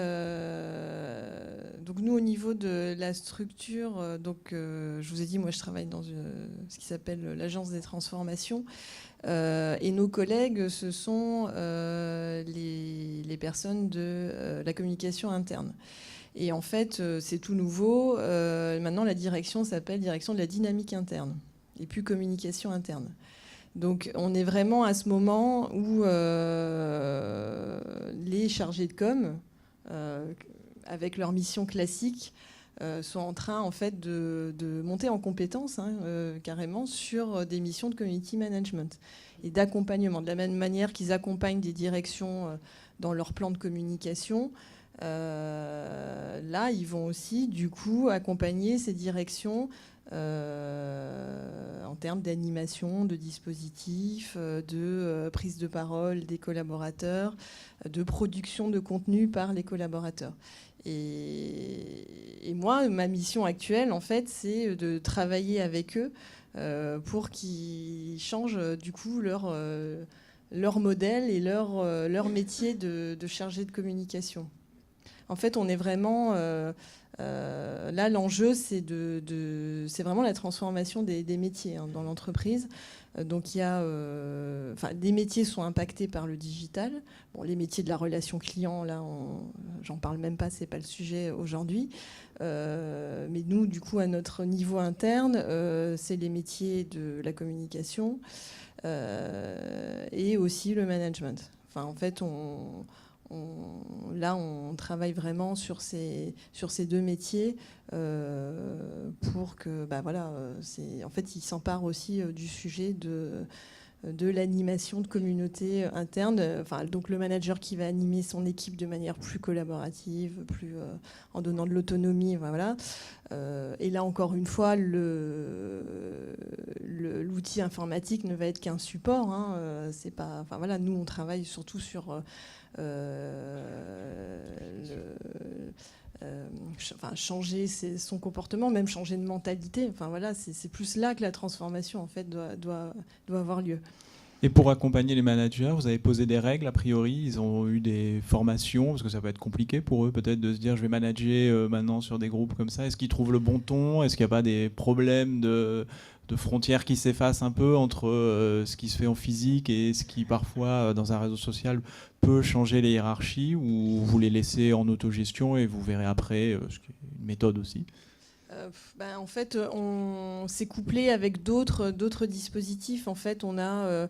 nous, au niveau de la structure, je vous ai dit, moi je travaille dans ce qui s'appelle l'agence des transformations. Et nos collègues, ce sont les personnes de la communication interne. Et en fait, c'est tout nouveau. Maintenant, la direction s'appelle direction de la dynamique interne et plus communication interne. Donc on est vraiment à ce moment où les chargés de com, avec leur mission classique, sont en train en fait de monter en compétence carrément sur des missions de community management et d'accompagnement. De la même manière qu'ils accompagnent des directions dans leur plan de communication, là ils vont aussi du coup accompagner ces directions en termes d'animation, de dispositifs, de prise de parole des collaborateurs, de production de contenu par les collaborateurs. Et moi, ma mission actuelle, en fait, c'est de travailler avec eux pour qu'ils changent du coup leur modèle et leur métier de chargé de communication. En fait, on est vraiment... là, l'enjeu, c'est vraiment la transformation des métiers dans l'entreprise. Donc, il y a, des métiers sont impactés par le digital. Bon, les métiers de la relation client, là, j'en parle même pas, c'est pas le sujet aujourd'hui. Mais nous, du coup, à notre niveau interne, c'est les métiers de la communication et aussi le management. Enfin, en fait, là, on travaille vraiment sur ces deux métiers pour que, en fait, ils s'emparent aussi du sujet de l'animation de communauté interne. Donc le manager qui va animer son équipe de manière plus collaborative, en donnant de l'autonomie, voilà. Et là, encore une fois, l'outil informatique ne va être qu'un support. C'est pas, nous, on travaille surtout sur changer son comportement, même changer de mentalité. C'est plus là que la transformation en fait doit avoir lieu. Et pour accompagner les managers, vous avez posé des règles a priori? Ils ont eu des formations? Parce que ça peut être compliqué pour eux peut-être de se dire je vais manager maintenant sur des groupes comme ça. Est-ce qu'ils trouvent le bon ton? Est-ce qu'il n'y a pas des problèmes de frontières qui s'effacent un peu entre ce qui se fait en physique et ce qui parfois dans un réseau social peut changer les hiérarchies, ou vous les laissez en autogestion et vous verrez après, ce qui est une méthode aussi? En fait, on s'est couplé avec d'autres dispositifs. En fait, on a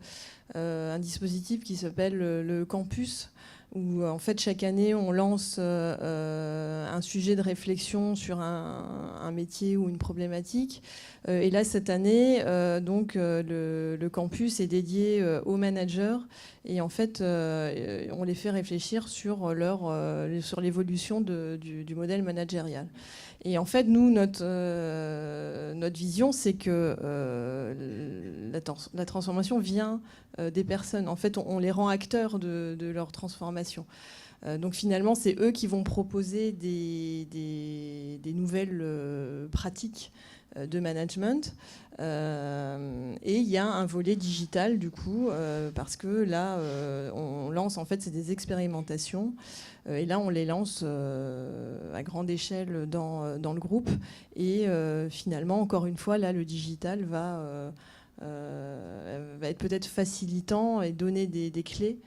un dispositif qui s'appelle le campus, où en fait chaque année on lance un sujet de réflexion sur un métier ou une problématique. Et là cette année, le campus est dédié aux managers et en fait on les fait réfléchir sur l'évolution du modèle managérial. Et en fait, nous, notre vision, c'est que la transformation vient des personnes. En fait, on les rend acteurs de leur transformation. Donc finalement, c'est eux qui vont proposer des nouvelles pratiques de management. Et il y a un volet digital, du coup, parce que là, on lance, en fait, c'est des expérimentations. Et là, on les lance à grande échelle dans le groupe. Et finalement, encore une fois, là, le digital va être peut-être facilitant et donner des clés.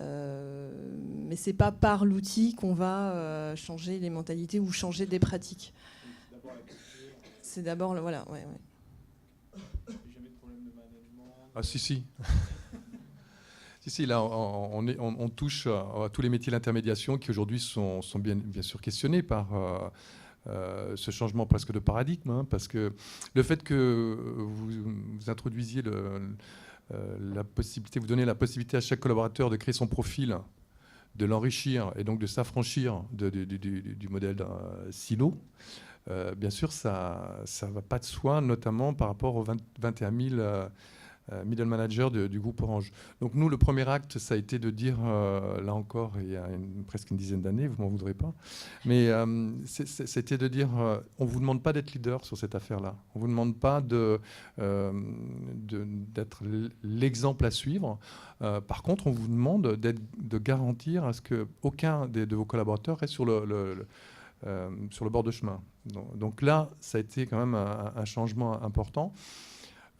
Mais ce n'est pas par l'outil qu'on va changer les mentalités ou changer des pratiques. C'est d'abord le... Voilà, ouais. Ah si. Si, là, on touche à tous les métiers de l'intermédiation qui aujourd'hui sont bien sûr questionnés par ce changement presque de paradigme, hein, parce que le fait que vous introduisiez la possibilité, vous donnez la possibilité à chaque collaborateur de créer son profil, de l'enrichir et donc de s'affranchir du modèle d'un silo, bien sûr, ça ne va pas de soi, notamment par rapport aux 21 000 middle manager du groupe Orange. Donc nous, le premier acte, ça a été de dire, là encore, il y a presque une dizaine d'années, vous m'en voudrez pas, mais c'était de dire, on vous demande pas d'être leader sur cette affaire-là. On vous demande pas d'être l'exemple à suivre. Par contre, on vous demande de garantir à ce qu'aucun de vos collaborateurs reste sur le bord de chemin. Donc là, ça a été quand même un changement important.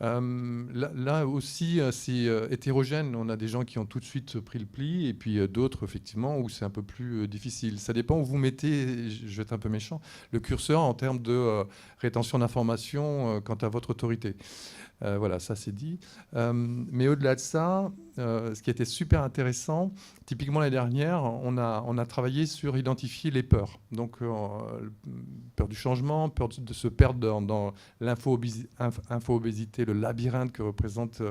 Là aussi, c'est hétérogène. On a des gens qui ont tout de suite pris le pli et puis d'autres, effectivement, où c'est un peu plus difficile. Ça dépend où vous mettez, je vais être un peu méchant, le curseur en termes de rétention d'informations quant à votre autorité. Voilà, ça c'est dit. Mais au-delà de ça, ce qui était super intéressant, typiquement l'année dernière, on a travaillé sur identifier les peurs. Donc, peur du changement, peur de se perdre dans l'info-obésité, le labyrinthe que représente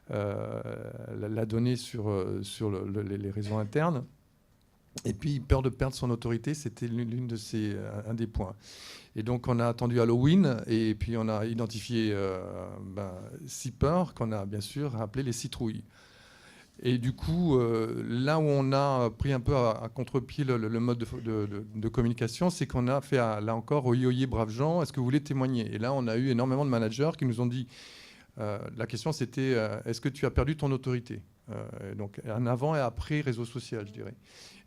la donnée sur les réseaux internes. Et puis, peur de perdre son autorité, c'était un des points. Et donc, on a attendu Halloween et puis on a identifié 6 peurs qu'on a bien sûr appelées les citrouilles. Et du coup, là où on a pris un peu à contre-pied le mode de communication, c'est qu'on a fait, là encore, oyez, braves gens, est-ce que vous voulez témoigner? Et là, on a eu énormément de managers qui nous ont dit, la question c'était, est-ce que tu as perdu ton autorité? Donc, un avant et après réseau social, je dirais.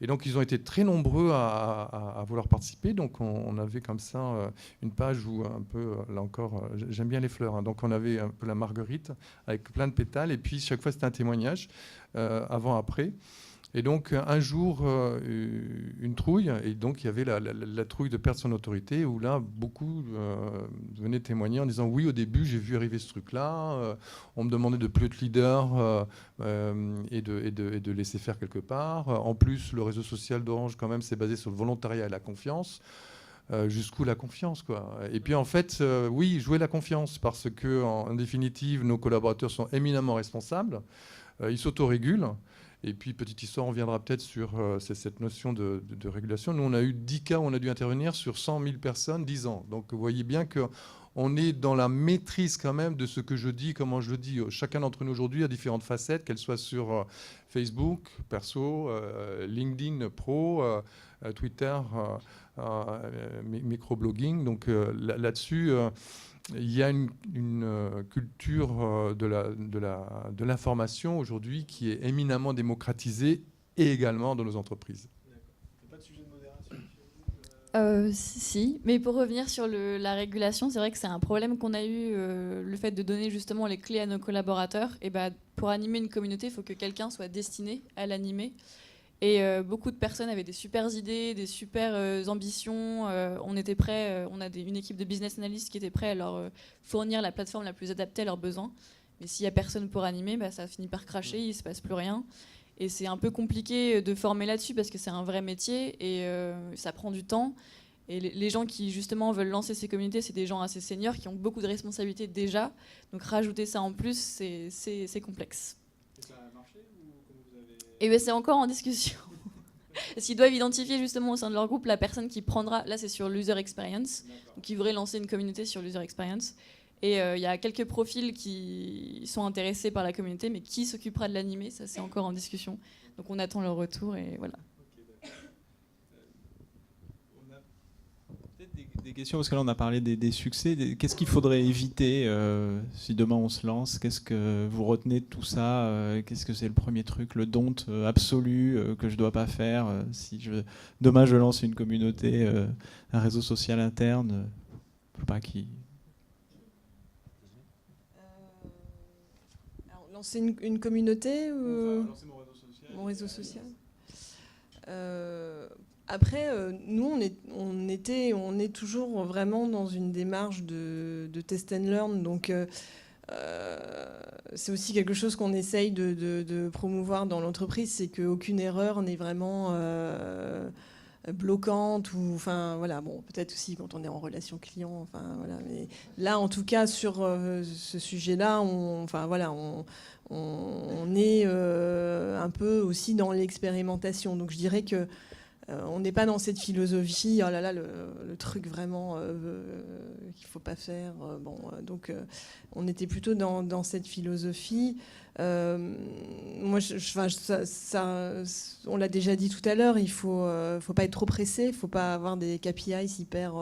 Et donc, ils ont été très nombreux à vouloir participer. Donc, on avait comme ça une page où un peu, là encore, j'aime bien les fleurs. Hein, donc, on avait un peu la marguerite avec plein de pétales. Et puis, chaque fois, c'était un témoignage, avant-après. Et donc, un jour, une trouille. Et donc, il y avait la trouille de perdre son autorité, où là, beaucoup venaient témoigner en disant « Oui, au début, j'ai vu arriver ce truc-là. On me demandait de plus être leader et de laisser faire quelque part. En plus, le réseau social d'Orange, quand même, c'est basé sur le volontariat et la confiance. Jusqu'où la confiance, quoi. Et puis, en fait, oui, jouer la confiance, parce que, en définitive, nos collaborateurs sont éminemment responsables. Ils s'autorégulent. Et puis, petite histoire, on viendra peut-être sur cette notion de régulation. Nous, on a eu 10 cas où on a dû intervenir sur 100 000 personnes, 10 ans. Donc, vous voyez bien qu'on est dans la maîtrise quand même de ce que je dis, comment je le dis. Chacun d'entre nous aujourd'hui a différentes facettes, qu'elles soient sur Facebook, perso, LinkedIn, pro, Twitter, microblogging. Donc, là-dessus... il y a une culture de l'information aujourd'hui qui est éminemment démocratisée et également dans nos entreprises. Il n'y a pas de sujet de modération Si, mais pour revenir sur la régulation, c'est vrai que c'est un problème qu'on a eu, le fait de donner justement les clés à nos collaborateurs. Et pour animer une communauté, il faut que quelqu'un soit destiné à l'animer. Et beaucoup de personnes avaient des super idées, des super ambitions. On était prêts, on a une équipe de business analysts qui était prêts à leur fournir la plateforme la plus adaptée à leurs besoins. Mais s'il n'y a personne pour animer, bah, ça finit par cracher, il ne se passe plus rien. Et c'est un peu compliqué de former là-dessus parce que c'est un vrai métier et ça prend du temps. Et les gens qui justement veulent lancer ces communautés, c'est des gens assez seniors qui ont beaucoup de responsabilités déjà. Donc rajouter ça en plus, c'est complexe. Et ça a marché ou comment vous avez... Et bien c'est encore en discussion. Parce qu'ils doivent identifier justement au sein de leur groupe la personne qui prendra, là c'est sur l'user experience, donc ils voudraient lancer une communauté sur l'user experience. Et il y a quelques profils qui sont intéressés par la communauté, mais qui s'occupera de l'animer, ça c'est encore en discussion. Donc on attend leur retour et voilà. On a peut-être des questions, parce que là on a parlé des succès. Qu'est-ce qu'il faudrait éviter si demain on se lance? Qu'est-ce que vous retenez de tout ça? Qu'est-ce que c'est le premier truc, le don't absolu que je ne dois pas faire si demain je lance une communauté, un réseau social interne, je sais pas qui... Lancer une communauté ou... Enfin, lancer mon réseau social. Après, nous, on est toujours vraiment dans une démarche de test and learn. Donc, c'est aussi quelque chose qu'on essaye de promouvoir dans l'entreprise, c'est qu'aucune erreur n'est vraiment bloquante. Ou, enfin, voilà, bon, peut-être aussi quand on est en relation client. Enfin, voilà, mais là, en tout cas, sur ce sujet-là, on est un peu aussi dans l'expérimentation. Donc, je dirais que on n'est pas dans cette philosophie, oh là là, le truc vraiment qu'il ne faut pas faire. Donc, on était plutôt dans cette philosophie. Moi, on l'a déjà dit tout à l'heure, il ne faut pas être trop pressé, il ne faut pas avoir des KPIs hyper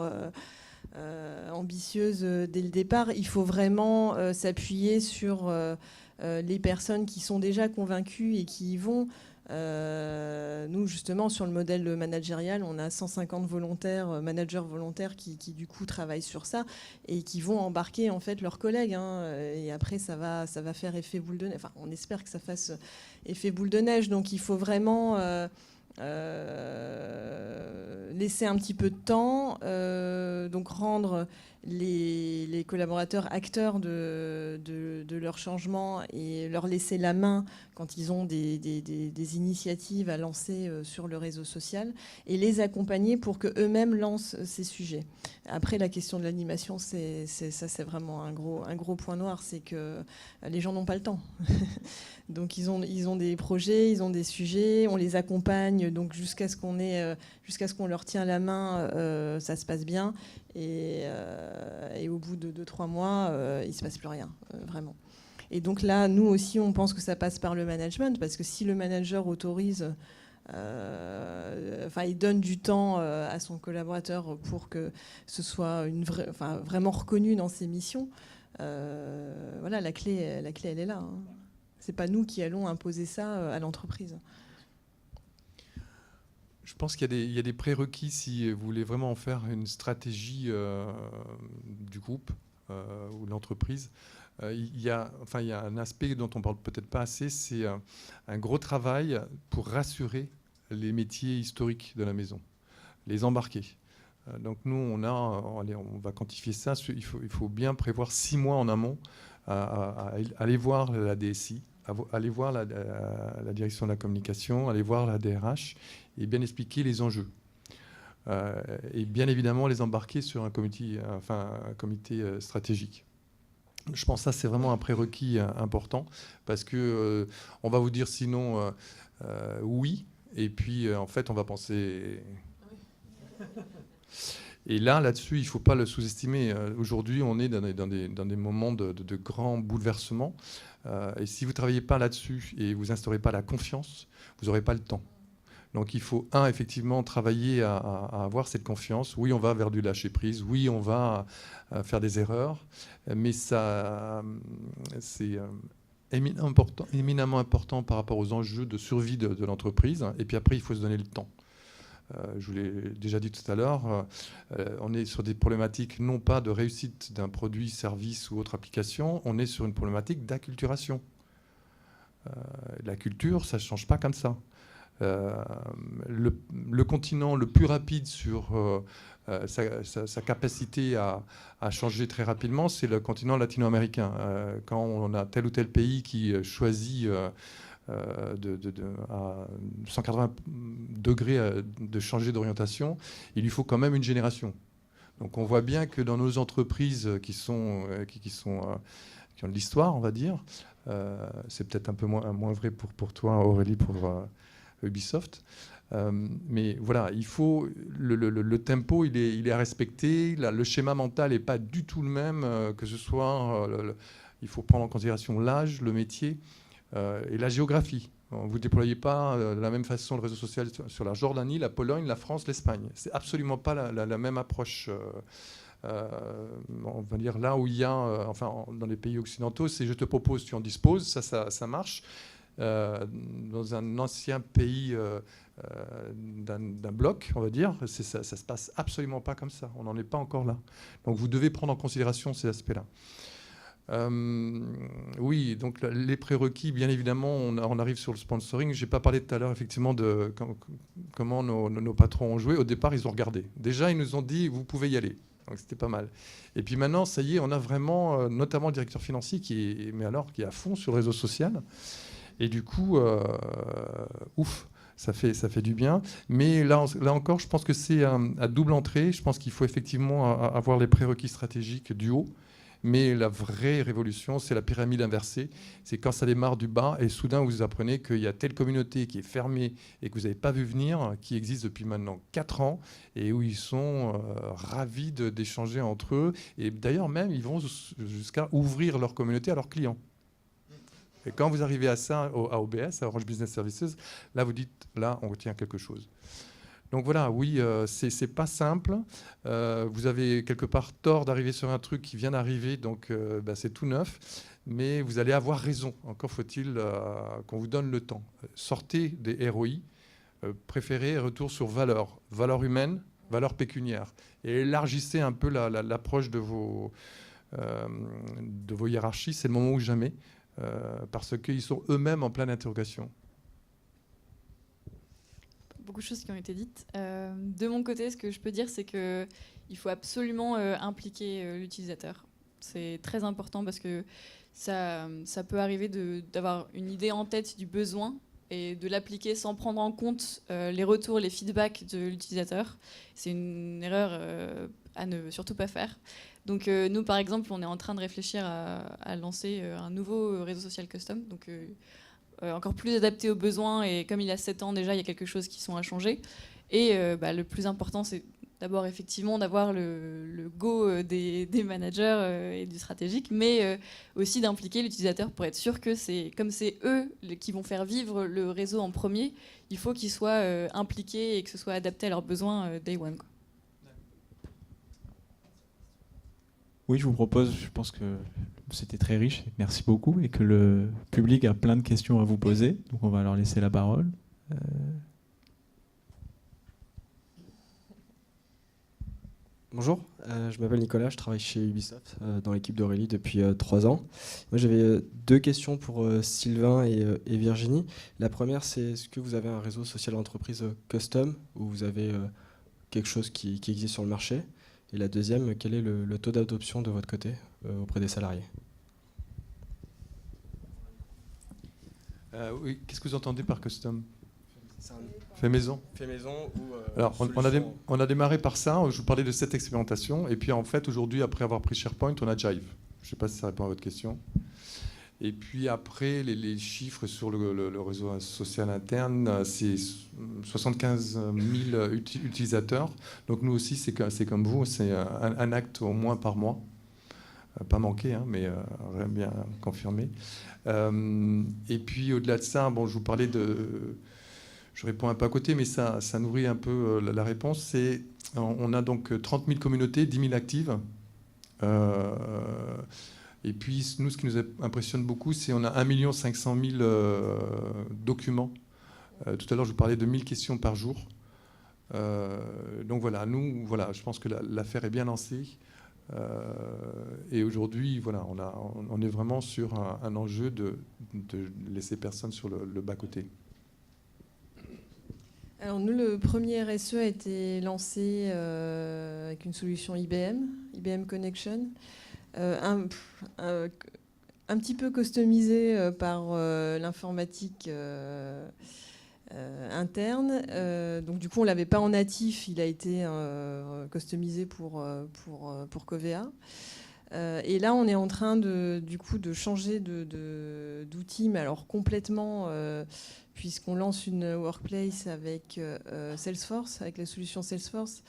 ambitieuses dès le départ. Il faut vraiment s'appuyer sur les personnes qui sont déjà convaincues et qui y vont. Nous, justement, sur le modèle managérial, on a 150 volontaires, managers volontaires qui du coup travaillent sur ça et qui vont embarquer en fait leurs collègues. Et après, ça va faire effet boule de neige. Enfin, on espère que ça fasse effet boule de neige. Donc, il faut vraiment laisser un petit peu de temps, donc rendre les collaborateurs acteurs de leur changement et leur laisser la main quand ils ont des initiatives à lancer sur le réseau social et les accompagner pour qu'eux-mêmes lancent ces sujets. Après, la question de l'animation, c'est vraiment un gros point noir, c'est que les gens n'ont pas le temps. Donc ils ont des projets, ils ont des sujets, on les accompagne donc jusqu'à ce qu'on leur tient la main, ça se passe bien. Et au bout de 2-3 mois, il ne se passe plus rien, vraiment. Et donc là, nous aussi, on pense que ça passe par le management, parce que si le manager autorise, il donne du temps à son collaborateur pour que ce soit vraiment reconnu dans ses missions, voilà, la clé, elle est là. Ce n'est pas nous qui allons imposer ça à l'entreprise. Je pense qu'il y a des prérequis si vous voulez vraiment en faire une stratégie du groupe ou de l'entreprise. Il y a un aspect dont on ne parle peut-être pas assez, c'est un gros travail pour rassurer les métiers historiques de la maison, les embarquer. Donc nous, on va quantifier ça. Il faut bien prévoir 6 mois en amont à aller voir la DSI, aller voir la direction de la communication, aller voir la DRH et bien expliquer les enjeux. Et bien évidemment les embarquer sur un comité stratégique. Je pense que ça, c'est vraiment un prérequis important parce que on va vous dire sinon oui, et puis en fait, on va penser... Et là-dessus, il ne faut pas le sous-estimer. Aujourd'hui, on est dans des moments de grands bouleversements. Et si vous ne travaillez pas là-dessus et vous n'instaurez pas la confiance, vous n'aurez pas le temps. Donc il faut, effectivement, travailler à avoir cette confiance. Oui, on va vers du lâcher-prise. Oui, on va faire des erreurs. Mais ça, c'est éminemment important par rapport aux enjeux de survie de l'entreprise. Et puis après, il faut se donner le temps. Je vous l'ai déjà dit tout à l'heure, on est sur des problématiques non pas de réussite d'un produit, service ou autre application, on est sur une problématique d'acculturation. La culture, ça ne change pas comme ça. Le continent le plus rapide sur sa capacité à changer très rapidement, c'est le continent latino-américain. Quand on a tel ou tel pays qui choisit à 180 degrés de changer d'orientation, il lui faut quand même une génération. Donc on voit bien que dans nos entreprises qui ont de l'histoire, on va dire, c'est peut-être un peu moins vrai pour toi, Aurélie, pour Ubisoft. Mais voilà, il faut le tempo, il est à respecter. Le schéma mental n'est pas du tout le même, que ce soit... il faut prendre en considération l'âge, le métier et la géographie. Vous ne déployez pas de la même façon le réseau social sur la Jordanie, la Pologne, la France, l'Espagne. C'est absolument pas la même approche. On va dire là où il y a, enfin dans les pays occidentaux, c'est je te propose, tu en disposes, ça marche. Dans un ancien pays d'un bloc, on va dire, ça se passe absolument pas comme ça. On n'en est pas encore là. Donc vous devez prendre en considération ces aspects-là. Oui, donc les prérequis, bien évidemment, on arrive sur le sponsoring. Je n'ai pas parlé tout à l'heure, effectivement, de comment nos patrons ont joué. Au départ, ils ont regardé. Déjà, ils nous ont dit, vous pouvez y aller. Donc, c'était pas mal. Et puis maintenant, ça y est, on a vraiment, notamment le directeur financier qui est à fond sur le réseau social. Et du coup, ouf, ça fait du bien. Mais là encore, je pense que c'est à double entrée. Je pense qu'il faut effectivement avoir les prérequis stratégiques du haut. Mais la vraie révolution, c'est la pyramide inversée. C'est quand ça démarre du bas et soudain vous apprenez qu'il y a telle communauté qui est fermée et que vous n'avez pas vu venir, qui existe depuis maintenant 4 ans et où ils sont ravis d'échanger entre eux. Et d'ailleurs même, ils vont jusqu'à ouvrir leur communauté à leurs clients. Et quand vous arrivez à ça, à OBS, à Orange Business Services, là vous dites, là on retient quelque chose. Donc voilà, oui, c'est pas simple. Vous avez quelque part tort d'arriver sur un truc qui vient d'arriver, donc c'est tout neuf. Mais vous allez avoir raison. Encore faut-il qu'on vous donne le temps. Sortez des ROI, préférez retour sur valeur humaine, valeur pécuniaire. Et élargissez un peu l'approche de vos hiérarchies. C'est le moment ou jamais, parce qu'ils sont eux-mêmes en pleine interrogation. Beaucoup de choses qui ont été dites. De mon côté, ce que je peux dire, c'est qu'il faut absolument impliquer l'utilisateur. C'est très important parce que ça peut arriver d'avoir une idée en tête du besoin et de l'appliquer sans prendre en compte les retours, les feedbacks de l'utilisateur. C'est une erreur à ne surtout pas faire. Donc nous, par exemple, on est en train de réfléchir à lancer un nouveau réseau social custom. Donc encore plus adapté aux besoins, et comme il a 7 ans déjà, il y a quelque chose qui sont à changer. Et le plus important, c'est d'abord effectivement d'avoir le go des managers et du stratégique, mais aussi d'impliquer l'utilisateur pour être sûr que comme c'est eux qui vont faire vivre le réseau en premier, il faut qu'ils soient impliqués et que ce soit adapté à leurs besoins day one, quoi. Oui, je vous propose, je pense que c'était très riche, merci beaucoup, et que le public a plein de questions à vous poser, donc on va leur laisser la parole. Bonjour, je m'appelle Nicolas, je travaille chez Ubisoft dans l'équipe d'Aurélie depuis 3 ans. Moi j'avais 2 questions pour Sylvain et Virginie. La première, c'est est-ce que vous avez un réseau social entreprise custom ou vous avez quelque chose qui existe sur le marché? Et la deuxième, quel est le taux d'adoption de votre côté auprès des salariés? Oui, qu'est-ce que vous entendez par custom? Fait maison. Fait maison ou alors, on a démarré par ça. Je vous parlais de cette expérimentation. Et puis, en fait, aujourd'hui, après avoir pris SharePoint, on a Jive. Je ne sais pas si ça répond à votre question. Et puis, après, les chiffres sur le réseau social interne, c'est 75 000 utilisateurs. Donc, nous aussi, c'est comme vous. C'est un acte au moins par mois. Pas manqué, hein, mais bien confirmé. Et puis, au-delà de ça, bon, je vous parlais de... Je réponds un peu à côté, mais ça nourrit un peu la réponse. On a donc 30 000 communautés, 10 000 actives. Et puis, nous, ce qui nous impressionne beaucoup, c'est qu'on a 1 500 000 documents. Tout à l'heure, je vous parlais de 1000 questions par jour. Donc voilà, je pense que l'affaire est bien lancée. Et aujourd'hui, voilà, on est vraiment sur un enjeu de laisser personne sur le bas-côté. Alors nous, le premier RSE a été lancé avec une solution IBM Connection, un petit peu customisé par l'informatique interne. Donc du coup, on ne l'avait pas en natif, il a été customisé pour Covea. Et là, on est en train du coup, de changer d'outil, mais alors complètement, puisqu'on lance une workplace avec Salesforce, avec la solution Salesforce.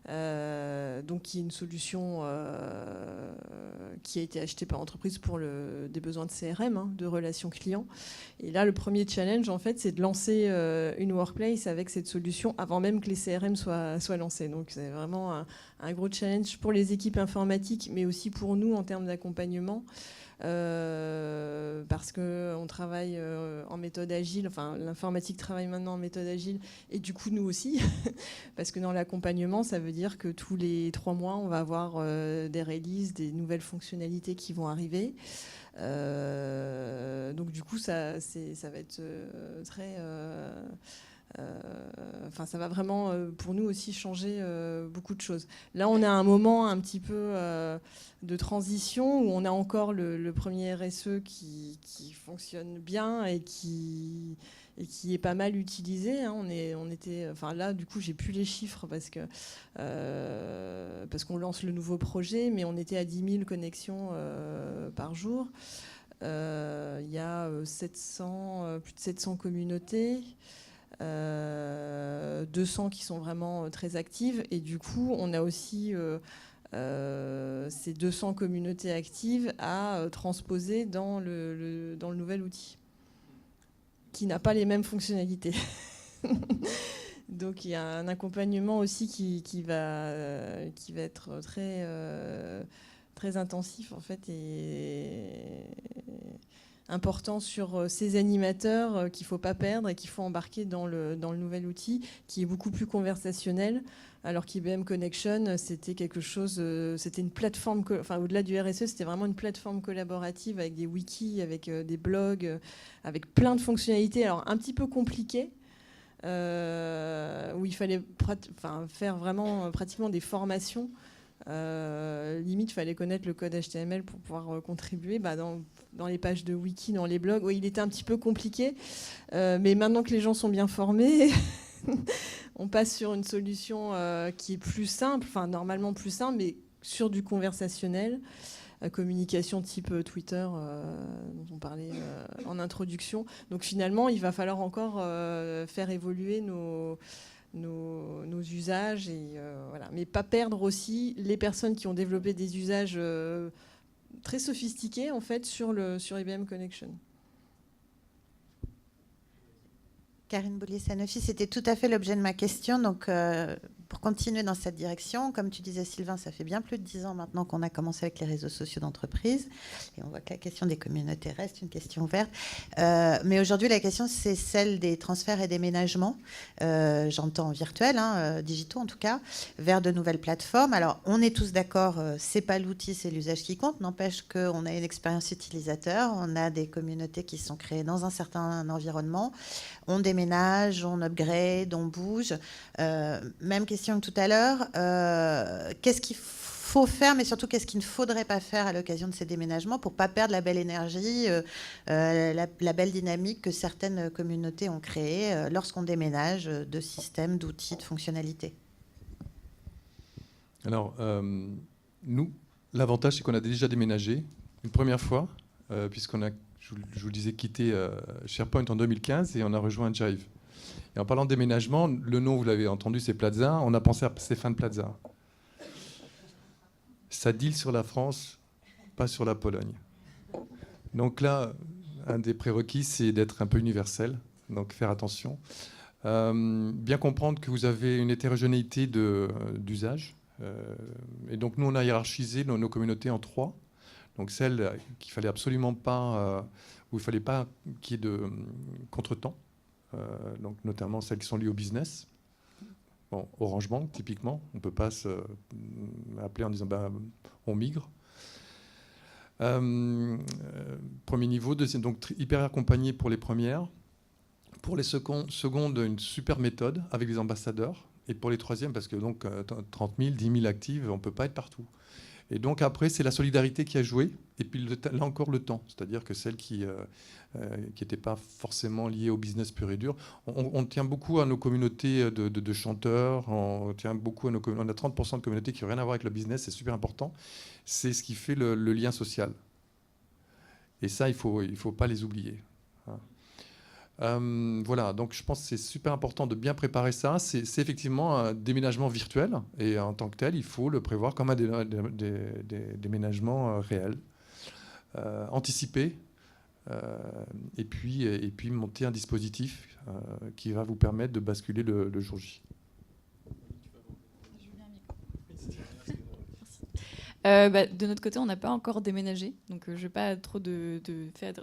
Donc qui est une solution qui a été achetée par l'entreprise pour des besoins de CRM, hein, de relations clients. Et là, le premier challenge, en fait, c'est de lancer une workplace avec cette solution avant même que les CRM soient lancés. Donc c'est vraiment un gros challenge pour les équipes informatiques, mais aussi pour nous en termes d'accompagnement. Parce qu'on travaille en méthode agile, enfin l'informatique travaille maintenant en méthode agile, et du coup nous aussi, parce que dans l'accompagnement, ça veut dire que tous les 3 mois, on va avoir des releases, des nouvelles fonctionnalités qui vont arriver. Donc du coup, ça va être très... Enfin, ça va vraiment, pour nous aussi, changer beaucoup de choses. Là, on a un moment un petit peu de transition où on a encore le premier RSE qui fonctionne bien et qui est pas mal utilisé. Hein. Enfin là, du coup, j'ai plus les chiffres parce qu'on lance le nouveau projet, mais on était à 10 000 connexions par jour. Il y a plus de 700 communautés. 200 qui sont vraiment très actives, et du coup on a aussi ces 200 communautés actives à transposer dans le nouvel outil qui n'a pas les mêmes fonctionnalités. Donc il y a un accompagnement aussi qui va être très intensif en fait, et important sur ces animateurs qu'il ne faut pas perdre et qu'il faut embarquer dans le nouvel outil qui est beaucoup plus conversationnel, alors qu'IBM Connection, c'était quelque chose, c'était une plateforme, enfin au-delà du RSE, c'était vraiment une plateforme collaborative avec des wikis, avec des blogs, avec plein de fonctionnalités, alors un petit peu compliquées, où il fallait faire vraiment pratiquement des formations. Limite, il fallait connaître le code HTML pour pouvoir contribuer dans les pages de wiki, dans les blogs. Oui, il était un petit peu compliqué, mais maintenant que les gens sont bien formés, on passe sur une solution qui est plus simple, enfin normalement plus simple, mais sur du conversationnel, communication type Twitter dont on parlait en introduction. Donc finalement, il va falloir encore faire évoluer nos usages, et voilà. Mais pas perdre aussi les personnes qui ont développé des usages très sophistiqués en fait sur IBM Connection. Karine Boulier-Sanofi, c'était tout à fait l'objet de ma question. Donc, pour continuer dans cette direction, comme tu disais, Sylvain, ça fait bien plus de 10 ans maintenant qu'on a commencé avec les réseaux sociaux d'entreprise. Et on voit que la question des communautés reste une question ouverte. Mais aujourd'hui, la question, c'est celle des transferts et déménagements. J'entends virtuels, digitaux en tout cas, vers de nouvelles plateformes. Alors, on est tous d'accord, c'est pas l'outil, c'est l'usage qui compte. N'empêche qu'on a une expérience utilisateur, on a des communautés qui sont créées dans un certain environnement. On déménage, on upgrade, on bouge. Même question que tout à l'heure. Qu'est-ce qu'il faut faire, mais surtout qu'est-ce qu'il ne faudrait pas faire à l'occasion de ces déménagements pour ne pas perdre la belle énergie, la belle dynamique que certaines communautés ont créée lorsqu'on déménage de systèmes, d'outils, de fonctionnalités? Alors, nous, l'avantage, c'est qu'on a déjà déménagé une première fois, puisqu'on a, je vous le disais, quitté SharePoint en 2015 et on a rejoint Jive. Et en parlant de déménagement, le nom, vous l'avez entendu, c'est Plaza. On a pensé à Stéphane Plaza. Ça deal sur la France, pas sur la Pologne. Donc là, un des prérequis, c'est d'être un peu universel, donc faire attention. Bien comprendre que vous avez une hétérogénéité d'usage. Et donc nous, on a hiérarchisé nos communautés en 3. Donc celles qu'il fallait absolument pas, où il ne fallait pas qu'il y ait de contretemps. Donc notamment celles qui sont liées au business. Bon, Orange Bank, typiquement, on ne peut pas appeler en disant on migre. Premier niveau, deuxième, donc hyper accompagné pour les premières. Pour les secondes, une super méthode avec des ambassadeurs. Et pour les troisièmes, parce que donc 30 000, 10 000 actives, on ne peut pas être partout. Et donc après, c'est la solidarité qui a joué. Et puis là encore, le temps. C'est-à-dire que celles qui n'étaient pas forcément liées au business pur et dur. On tient beaucoup à nos communautés de chanteurs. On tient beaucoup à on a 30% de communautés qui n'ont rien à voir avec le business. C'est super important. C'est ce qui fait le lien social. Et ça, il faut pas les oublier. Voilà, donc je pense que c'est super important de bien préparer ça. C'est effectivement un déménagement virtuel et en tant que tel, il faut le prévoir comme un déménagement réel, anticipé, et puis monter un dispositif qui va vous permettre de basculer le jour J. De notre côté, on n'a pas encore déménagé, donc je n'ai pas trop de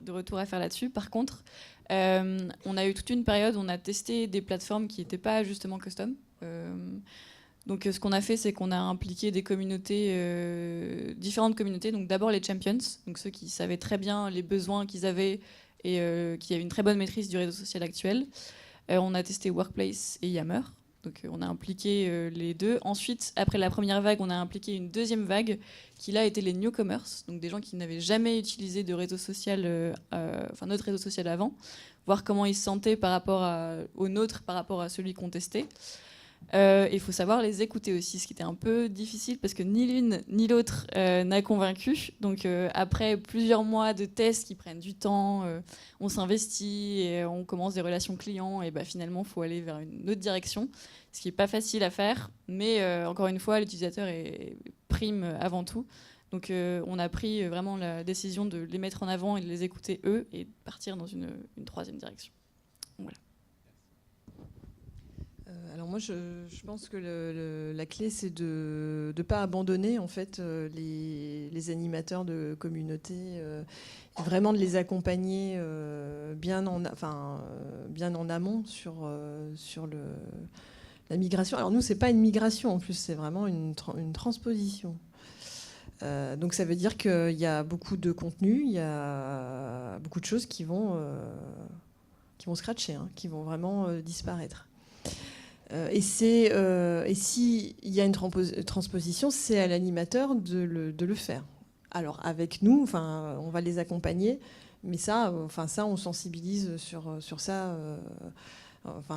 retour à faire là-dessus. Par contre, on a eu toute une période où on a testé des plateformes qui n'étaient pas justement custom. Donc ce qu'on a fait, c'est qu'on a impliqué des communautés, différentes communautés. Donc d'abord les champions, donc ceux qui savaient très bien les besoins qu'ils avaient et qui avaient une très bonne maîtrise du réseau social actuel. On a testé Workplace et Yammer. Donc on a impliqué les deux. Ensuite, après la première vague, on a impliqué une deuxième vague qui là était les newcomers, donc des gens qui n'avaient jamais utilisé de réseau social, notre réseau social avant, voir comment ils se sentaient par rapport au nôtre, par rapport à celui qu'on testait. Il faut savoir les écouter aussi, ce qui était un peu difficile parce que ni l'une ni l'autre n'a convaincu. Donc après plusieurs mois de tests qui prennent du temps, on s'investit et on commence des relations clients et finalement il faut aller vers une autre direction, ce qui n'est pas facile à faire, mais encore une fois l'utilisateur est prime avant tout. Donc on a pris vraiment la décision de les mettre en avant et de les écouter eux et de partir dans une troisième direction. Voilà. Alors moi, je pense que la clé, c'est de ne pas abandonner en fait les animateurs de communauté, vraiment de les accompagner bien en amont sur la migration. Alors nous, c'est pas une migration en plus, c'est vraiment une transposition. Donc ça veut dire qu'il y a beaucoup de contenu, il y a beaucoup de choses qui vont scratcher, qui vont vraiment disparaître. Et s'il y a une transposition, c'est à l'animateur de le faire. Alors avec nous, on va les accompagner, mais ça, on sensibilise sur ça.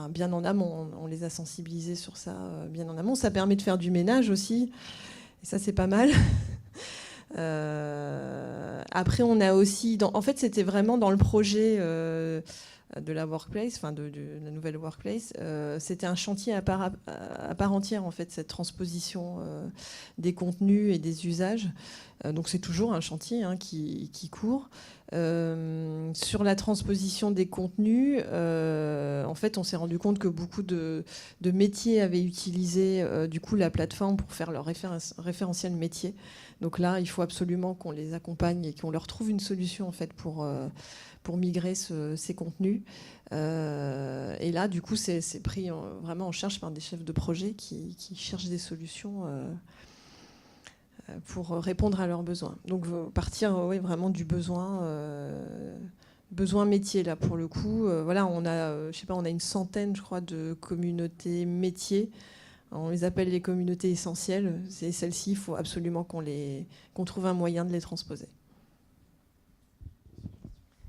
Bien en amont, on les a sensibilisés sur ça bien en amont. Ça permet de faire du ménage aussi, et ça c'est pas mal. Après, on a aussi, en fait, c'était vraiment dans le projet de la workplace, de la nouvelle workplace. C'était un chantier à part entière, en fait, cette transposition des contenus et des usages. Donc c'est toujours un chantier qui court. Sur la transposition des contenus, en fait, on s'est rendu compte que beaucoup de métiers avaient utilisé du coup la plateforme pour faire leur référentiel métier. Donc là, il faut absolument qu'on les accompagne et qu'on leur trouve une solution en fait pour migrer ces contenus. Et là, du coup, c'est pris vraiment en charge par des chefs de projet qui cherchent des solutions pour répondre à leurs besoins. Donc partir vraiment du besoin métier là pour le coup. Voilà, on a une centaine, je crois, de communautés métiers. On les appelle les communautés essentielles. C'est celles-ci, il faut absolument qu'on trouve un moyen de les transposer.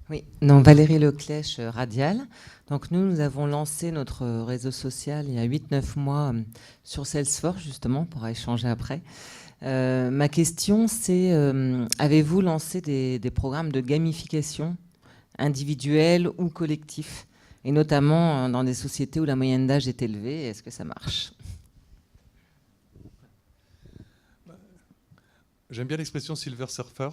Oui, donc Valérie Leclèche, Radial. Donc nous avons lancé notre réseau social il y a 8-9 mois sur Salesforce, justement, pour échanger après. Ma question, c'est avez-vous lancé des programmes de gamification individuels ou collectifs, et notamment dans des sociétés où la moyenne d'âge est élevée? Est-ce que ça marche? J'aime bien l'expression Silver Surfer.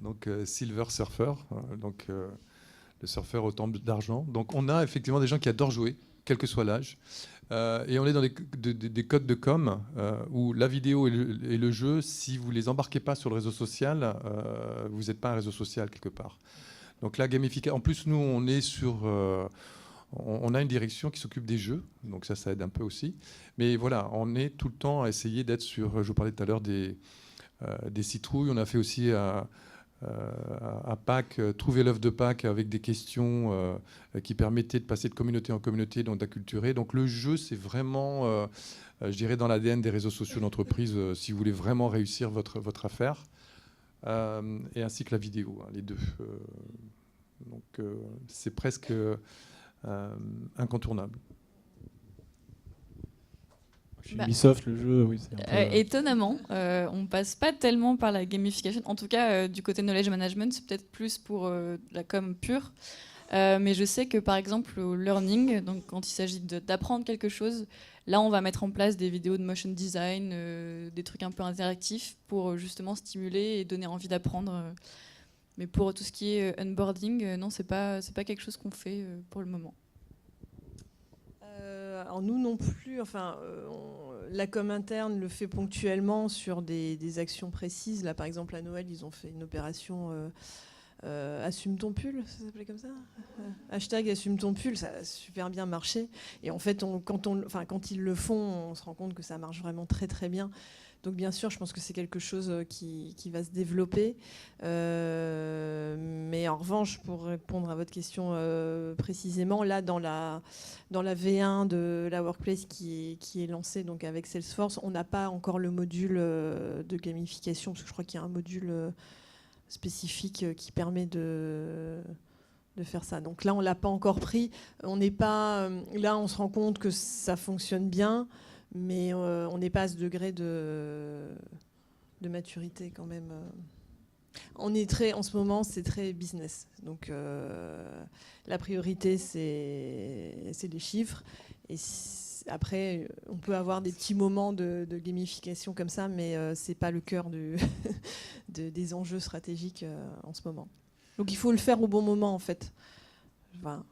Donc Silver Surfer, donc le surfeur au temps d'argent. Donc on a effectivement des gens qui adorent jouer, quel que soit l'âge. Et on est dans des codes de com où la vidéo et le jeu, si vous ne les embarquez pas sur le réseau social, vous n'êtes pas un réseau social quelque part. Donc la gamification. En plus, nous, on est sur... on a une direction qui s'occupe des jeux, donc ça aide un peu aussi. Mais voilà, on est tout le temps à essayer d'être sur... Je vous parlais tout à l'heure des citrouilles. On a fait aussi à Pâques, trouver l'œuf de Pâques avec des questions qui permettaient de passer de communauté en communauté, donc d'acculturer. Donc le jeu, c'est vraiment, je dirais, dans l'ADN des réseaux sociaux d'entreprise, si vous voulez vraiment réussir votre affaire. Et ainsi que la vidéo, hein, les deux. Donc c'est presque incontournable. Chez Ubisoft, le jeu, oui, c'est un peu... Étonnamment, on passe pas tellement par la gamification. En tout cas, du côté knowledge management, c'est peut-être plus pour la com pure. Mais je sais que par exemple au learning, donc quand il s'agit d'apprendre quelque chose, là on va mettre en place des vidéos de motion design, des trucs un peu interactifs pour justement stimuler et donner envie d'apprendre. Mais pour tout ce qui est onboarding, non, c'est pas quelque chose qu'on fait pour le moment. Alors nous non plus, enfin, la com interne le fait ponctuellement sur des actions précises. Là par exemple à Noël, ils ont fait une opération assume ton pull, ça s'appelait comme ça, hashtag assume ton pull, ça a super bien marché. Et en fait, quand ils le font, on se rend compte que ça marche vraiment très très bien. Donc bien sûr, je pense que c'est quelque chose qui va se développer. Mais en revanche, pour répondre à votre question précisément, là dans la V1 de la Workplace qui est lancée donc avec Salesforce, on n'a pas encore le module de gamification, parce que je crois qu'il y a un module spécifique qui permet de faire ça. Donc là, on ne l'a pas encore pris. Là, on se rend compte que ça fonctionne bien, mais on n'est pas à ce degré de maturité quand même. En ce moment, c'est très business. Donc la priorité, c'est les chiffres. Et après, on peut avoir des petits moments de gamification comme ça, mais ce n'est pas le cœur des enjeux stratégiques en ce moment. Donc il faut le faire au bon moment, en fait. Enfin,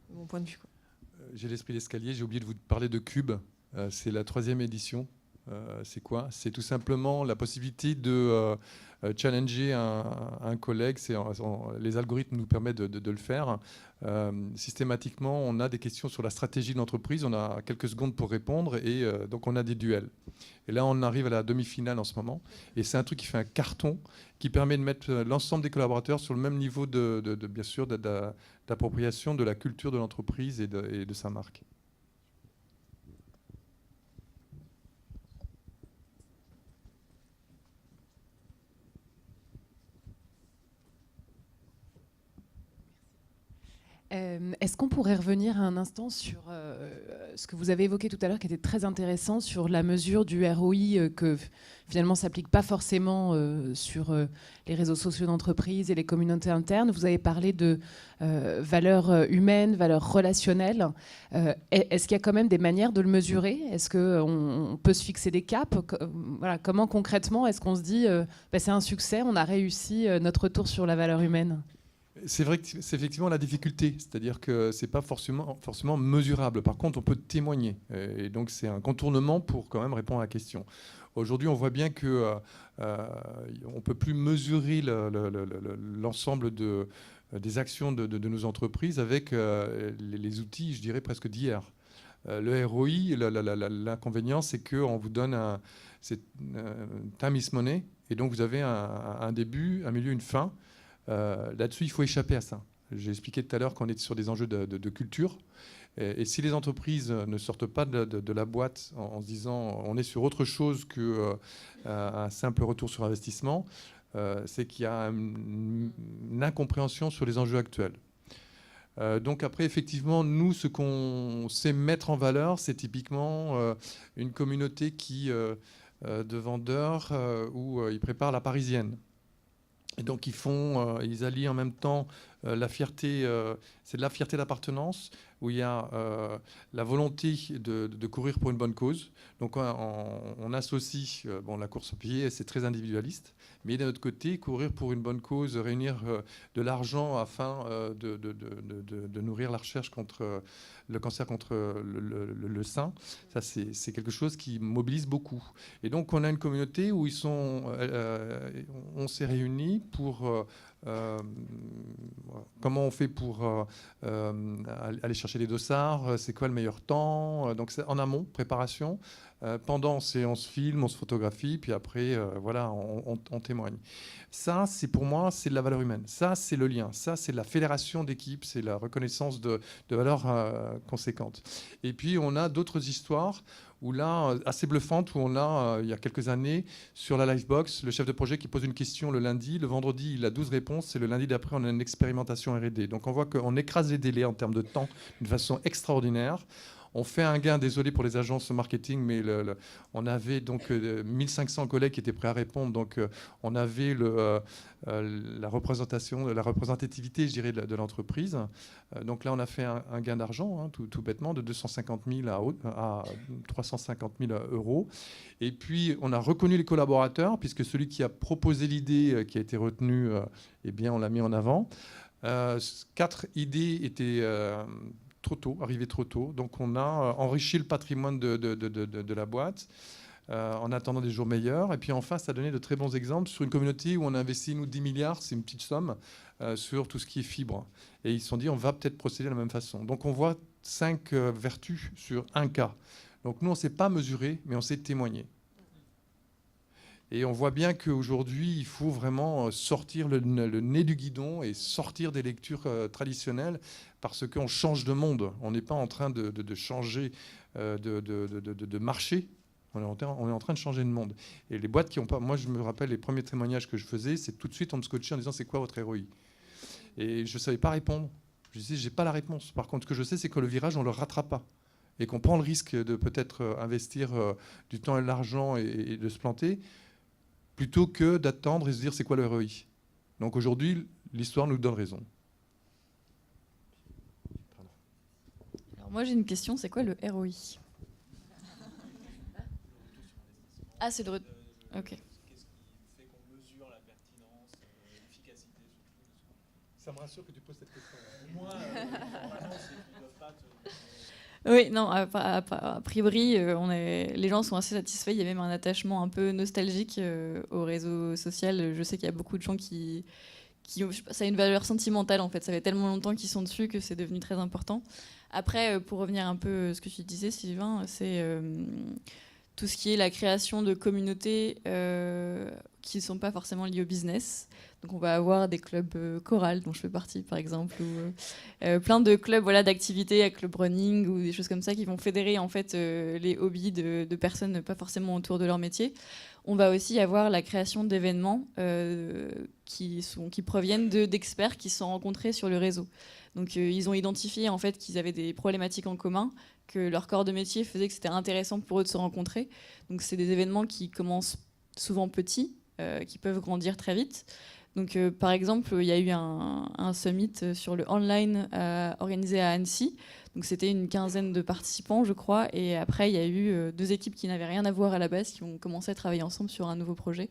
de mon point de vue. J'ai l'esprit d'escalier, j'ai oublié de vous parler de Cube. C'est la 3e édition. C'est quoi? C'est tout simplement la possibilité de challenger un collègue. Les algorithmes nous permettent de le faire. Systématiquement, on a des questions sur la stratégie de l'entreprise. On a quelques secondes pour répondre et donc on a des duels. Et là, on arrive à la demi-finale en ce moment. Et c'est un truc qui fait un carton, qui permet de mettre l'ensemble des collaborateurs sur le même niveau bien sûr, d'appropriation de la culture de l'entreprise et de sa marque. Est-ce qu'on pourrait revenir un instant sur ce que vous avez évoqué tout à l'heure, qui était très intéressant, sur la mesure du ROI que finalement s'applique pas forcément sur les réseaux sociaux d'entreprise et les communautés internes. Vous avez parlé de valeurs humaines, valeurs relationnelles. Est-ce qu'il y a quand même des manières de le mesurer? Est-ce qu'on peut se fixer des caps? Voilà, comment concrètement est-ce qu'on se dit c'est un succès, on a réussi notre retour sur la valeur humaine? C'est vrai que c'est effectivement la difficulté, c'est-à-dire que ce n'est pas forcément mesurable. Par contre, on peut témoigner. Et donc, c'est un contournement pour quand même répondre à la question. Aujourd'hui, on voit bien qu'on ne peut plus mesurer l'ensemble des actions de nos entreprises avec les outils, je dirais, presque d'hier. Le ROI, l'inconvénient, c'est qu'on vous donne time is money, et donc vous avez un début, un milieu, une fin. Là-dessus, il faut échapper à ça. J'ai expliqué tout à l'heure qu'on est sur des enjeux de culture. Et si les entreprises ne sortent pas de la boîte en se disant on est sur autre chose qu'un simple retour sur investissement, c'est qu'il y a une incompréhension sur les enjeux actuels. Donc après, effectivement, nous, ce qu'on sait mettre en valeur, c'est typiquement une communauté de vendeurs où ils préparent la Parisienne. Et donc ils allient en même temps la fierté, c'est de la fierté d'appartenance, où il y a la volonté de courir pour une bonne cause. Donc on associe la course au pied, c'est très individualiste, mais d'un autre côté, courir pour une bonne cause, réunir de l'argent afin de nourrir la recherche contre le cancer, contre le sein, ça c'est quelque chose qui mobilise beaucoup. Et donc on a une communauté où on s'est réunis pour comment on fait pour aller chercher les dossards, c'est quoi le meilleur temps. Donc c'est en amont, préparation. Pendant, on se filme, on se photographie, puis après, voilà, on témoigne. Ça, c'est pour moi, c'est de la valeur humaine. Ça, c'est le lien. Ça, c'est la fédération d'équipe, c'est la reconnaissance de valeurs conséquentes. Et puis, on a d'autres histoires où là, assez bluffantes, où on a, il y a quelques années, sur la Livebox, le chef de projet qui pose une question le lundi. Le vendredi, il a 12 réponses. Et le lundi d'après, on a une expérimentation R&D. Donc, on voit qu'on écrase les délais en termes de temps d'une façon extraordinaire. On fait un gain, désolé pour les agences marketing, mais on avait donc 1500 collègues qui étaient prêts à répondre. Donc, on avait la représentativité, je dirais, de l'entreprise. Donc là, on a fait un gain d'argent, hein, tout bêtement, de 250 000 à 350 000 euros. Et puis, on a reconnu les collaborateurs, puisque celui qui a proposé l'idée qui a été retenue, eh bien, on l'a mis en avant. 4 idées étaient arrivé trop tôt. Donc on a enrichi le patrimoine de la boîte en attendant des jours meilleurs. Et puis enfin, ça a donné de très bons exemples sur une communauté où on a investi, nous, 10 milliards, c'est une petite somme, sur tout ce qui est fibre. Et ils se sont dit, on va peut-être procéder de la même façon. Donc on voit 5 vertus sur un cas. Donc nous, on ne s'est pas mesuré, mais on s'est témoigné. Et on voit bien qu'aujourd'hui, il faut vraiment sortir le nez du guidon et sortir des lectures traditionnelles parce qu'on change de monde. On n'est pas en train de changer de marché. On est en train de changer de monde. Et les boîtes qui n'ont pas... Moi, je me rappelle les premiers témoignages que je faisais, c'est tout de suite, on me scotchait en disant, c'est quoi votre ROI? Et je ne savais pas répondre. Je disais, j'ai pas la réponse. Par contre, ce que je sais, c'est que le virage, on ne le rattrape pas. Et qu'on prend le risque de peut-être investir du temps et de l'argent et de se planter, plutôt que d'attendre et se dire c'est quoi le ROI. Donc aujourd'hui, l'histoire nous donne raison. Alors moi j'ai une question, c'est quoi le ROI? Ah, c'est le... Ok. Qu'est-ce qui fait qu'on mesure la pertinence, l'efficacité? Ça me rassure que tu poses cette question. Au moins, normalement, c'est qu'ils ne doivent pas te... Oui, non, a priori, les gens sont assez satisfaits. Il y a même un attachement un peu nostalgique au réseau social. Je sais qu'il y a beaucoup de gens qui ont, ça a une valeur sentimentale en fait. Ça fait tellement longtemps qu'ils sont dessus que c'est devenu très important. Après, pour revenir un peu à ce que tu disais, Sylvain, c'est tout ce qui est la création de communautés qui ne sont pas forcément liées au business. Donc on va avoir des clubs chorales dont je fais partie par exemple, ou plein de clubs d'activités, à club running ou des choses comme ça qui vont fédérer en fait les hobbies de personnes pas forcément autour de leur métier. On va aussi avoir la création d'événements qui proviennent d'experts qui se sont rencontrés sur le réseau. Donc ils ont identifié en fait qu'ils avaient des problématiques en commun, que leur corps de métier faisait que c'était intéressant pour eux de se rencontrer. Donc c'est des événements qui commencent souvent petits, qui peuvent grandir très vite. Donc, par exemple, il y a eu un summit sur le online organisé à Annecy. Donc, c'était une quinzaine de participants, je crois. Et après, il y a eu 2 équipes qui n'avaient rien à voir à la base, qui ont commencé à travailler ensemble sur un nouveau projet.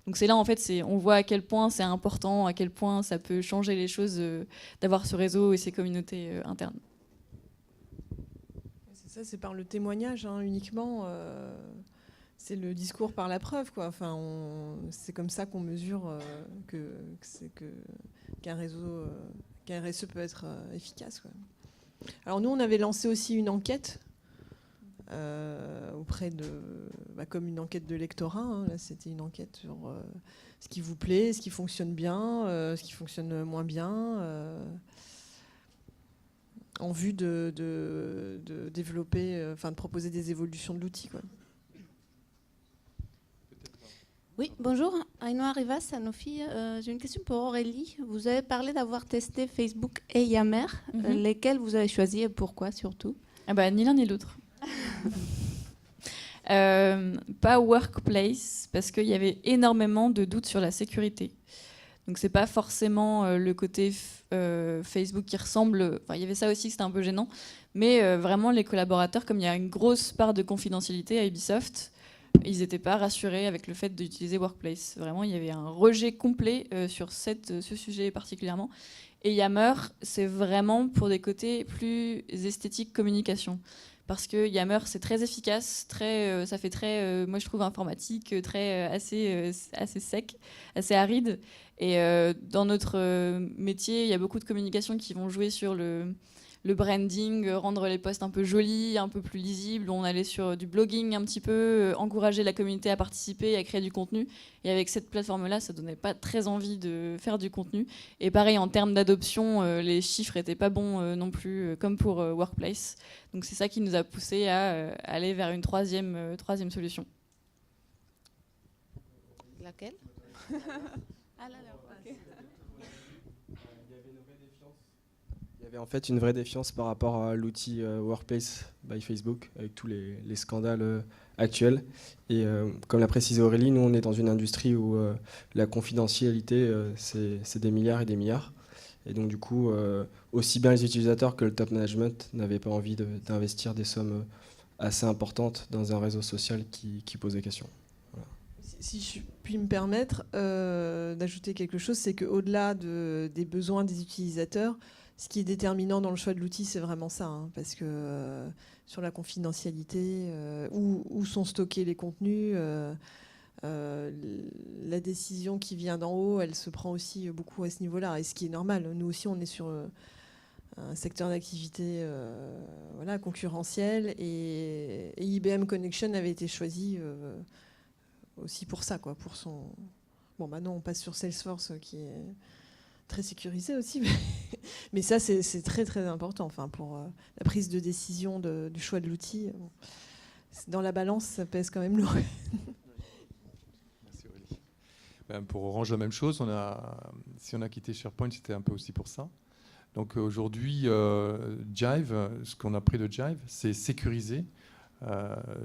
Donc, c'est là, en fait, on voit à quel point c'est important, à quel point ça peut changer les choses d'avoir ce réseau et ces communautés internes. C'est ça, c'est par le témoignage uniquement. C'est le discours par la preuve, quoi. Enfin, c'est comme ça qu'on mesure qu'un réseau, qu'un RSE peut être efficace, quoi. Alors nous, on avait lancé aussi une enquête auprès comme une enquête de lectorat. Hein. Là, c'était une enquête sur ce qui vous plaît, ce qui fonctionne bien, ce qui fonctionne moins bien, en vue de développer, de proposer des évolutions de l'outil, quoi. Oui, bonjour, Ainoa Rivas, Sanofi. J'ai une question pour Aurélie. Vous avez parlé d'avoir testé Facebook et Yammer. Lesquels vous avez choisi et pourquoi surtout? Ni l'un ni l'autre. Pas Workplace, parce qu'il y avait énormément de doutes sur la sécurité. Donc c'est pas forcément le côté Facebook qui ressemble... Enfin, il y avait ça aussi, c'était un peu gênant. Mais vraiment, les collaborateurs, comme il y a une grosse part de confidentialité à Ubisoft... Ils n'étaient pas rassurés avec le fait d'utiliser Workplace. Vraiment, il y avait un rejet complet sur ce sujet particulièrement. Et Yammer, c'est vraiment pour des côtés plus esthétiques, communication. parce que Yammer, c'est très efficace, ça fait très, moi je trouve informatique, assez sec, assez aride. Et dans notre métier, il y a beaucoup de communications qui vont jouer sur le branding, rendre les posts un peu jolis, un peu plus lisibles. On allait sur du blogging un petit peu, encourager la communauté à participer et à créer du contenu. Et avec cette plateforme-là, ça donnait pas très envie de faire du contenu. Et pareil, en termes d'adoption, les chiffres étaient pas bons non plus, comme pour Workplace. Donc c'est ça qui nous a poussé à aller vers une troisième solution. Laquelle? Ah là là, ok. Il y avait en fait une vraie défiance par rapport à l'outil Workplace by Facebook, avec tous les scandales actuels. Et comme l'a précisé Aurélie, nous on est dans une industrie où la confidentialité, c'est des milliards et des milliards. Et donc du coup, aussi bien les utilisateurs que le top management n'avaient pas envie d'investir des sommes assez importantes dans un réseau social qui pose des questions. Voilà. Si je puis me permettre d'ajouter quelque chose, c'est qu'au-delà des besoins des utilisateurs, ce qui est déterminant dans le choix de l'outil, c'est vraiment ça, hein, parce que sur la confidentialité, où sont stockés les contenus, la décision qui vient d'en haut, elle se prend aussi beaucoup à ce niveau-là, et ce qui est normal. Nous aussi, on est sur un secteur d'activité concurrentiel, et IBM Connection avait été choisi aussi pour ça, quoi, pour son... Bon, maintenant, on passe sur Salesforce, qui est très sécurisé aussi, mais ça, c'est très, très important, enfin, pour la prise de décision du choix de l'outil. Dans la balance, ça pèse quand même lourd. Merci Aurélie. Pour Orange, la même chose. Si on a quitté SharePoint, c'était un peu aussi pour ça. Donc aujourd'hui, Jive, ce qu'on a pris de Jive, c'est sécurisé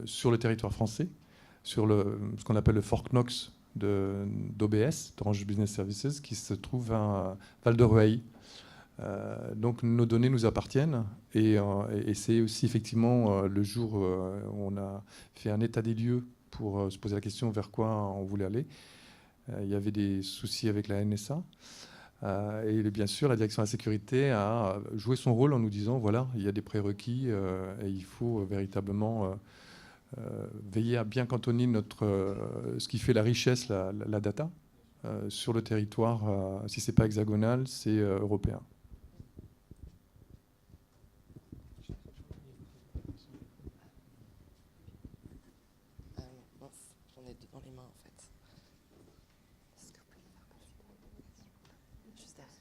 sur le territoire français, sur ce qu'on appelle le Fort Knox d'OBS, d'Orange Business Services, qui se trouve à Val-de-Reuil. Donc nos données nous appartiennent, et c'est aussi effectivement le jour où on a fait un état des lieux pour se poser la question vers quoi on voulait aller. Il y avait des soucis avec la NSA. Et bien sûr, la direction de la sécurité a joué son rôle en nous disant, voilà, il y a des prérequis et il faut véritablement veiller à bien cantonner ce qui fait la richesse, la data, sur le territoire. Si ce n'est pas hexagonal, c'est européen. J'en ai deux dans les mains en fait. Juste derrière.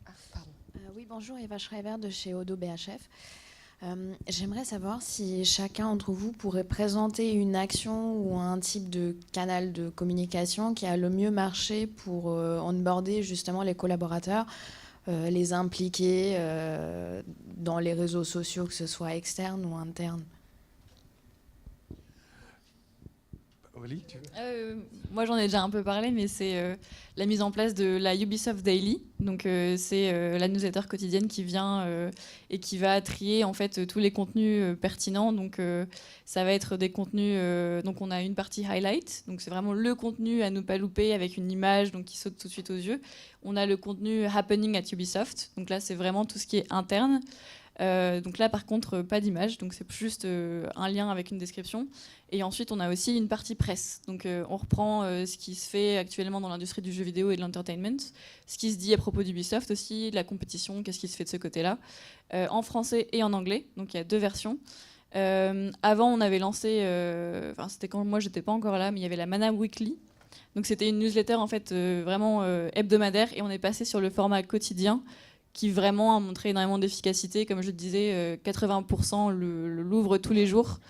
Ah, pardon. Oui, bonjour, Eva Schreiber de chez Odo BHF. J'aimerais savoir si chacun d'entre vous pourrait présenter une action ou un type de canal de communication qui a le mieux marché pour onboarder justement les collaborateurs, les impliquer dans les réseaux sociaux, que ce soit externe ou interne. Aurélie, tu veux ? Moi, j'en ai déjà un peu parlé, mais c'est la mise en place de la Ubisoft Daily. Donc, c'est la newsletter quotidienne qui vient et qui va trier en fait tous les contenus pertinents. Donc, ça va être des contenus. Donc, on a une partie highlight. Donc, c'est vraiment le contenu à ne pas louper avec une image donc qui saute tout de suite aux yeux. On a le contenu happening at Ubisoft. Donc là, c'est vraiment tout ce qui est interne. Donc là, par contre, pas d'image, donc c'est juste un lien avec une description. Et ensuite, on a aussi une partie presse. Donc on reprend ce qui se fait actuellement dans l'industrie du jeu vidéo et de l'entertainment, ce qui se dit à propos d'Ubisoft aussi, de la compétition, qu'est-ce qui se fait de ce côté-là, en français et en anglais. Donc il y a deux versions. Avant, on avait lancé, c'était quand moi j'étais pas encore là, mais il y avait la Mana Weekly. Donc c'était une newsletter en fait vraiment hebdomadaire, et on est passé sur le format quotidien, qui vraiment a montré énormément d'efficacité. Comme je te disais, 80% l'ouvrent tous les jours.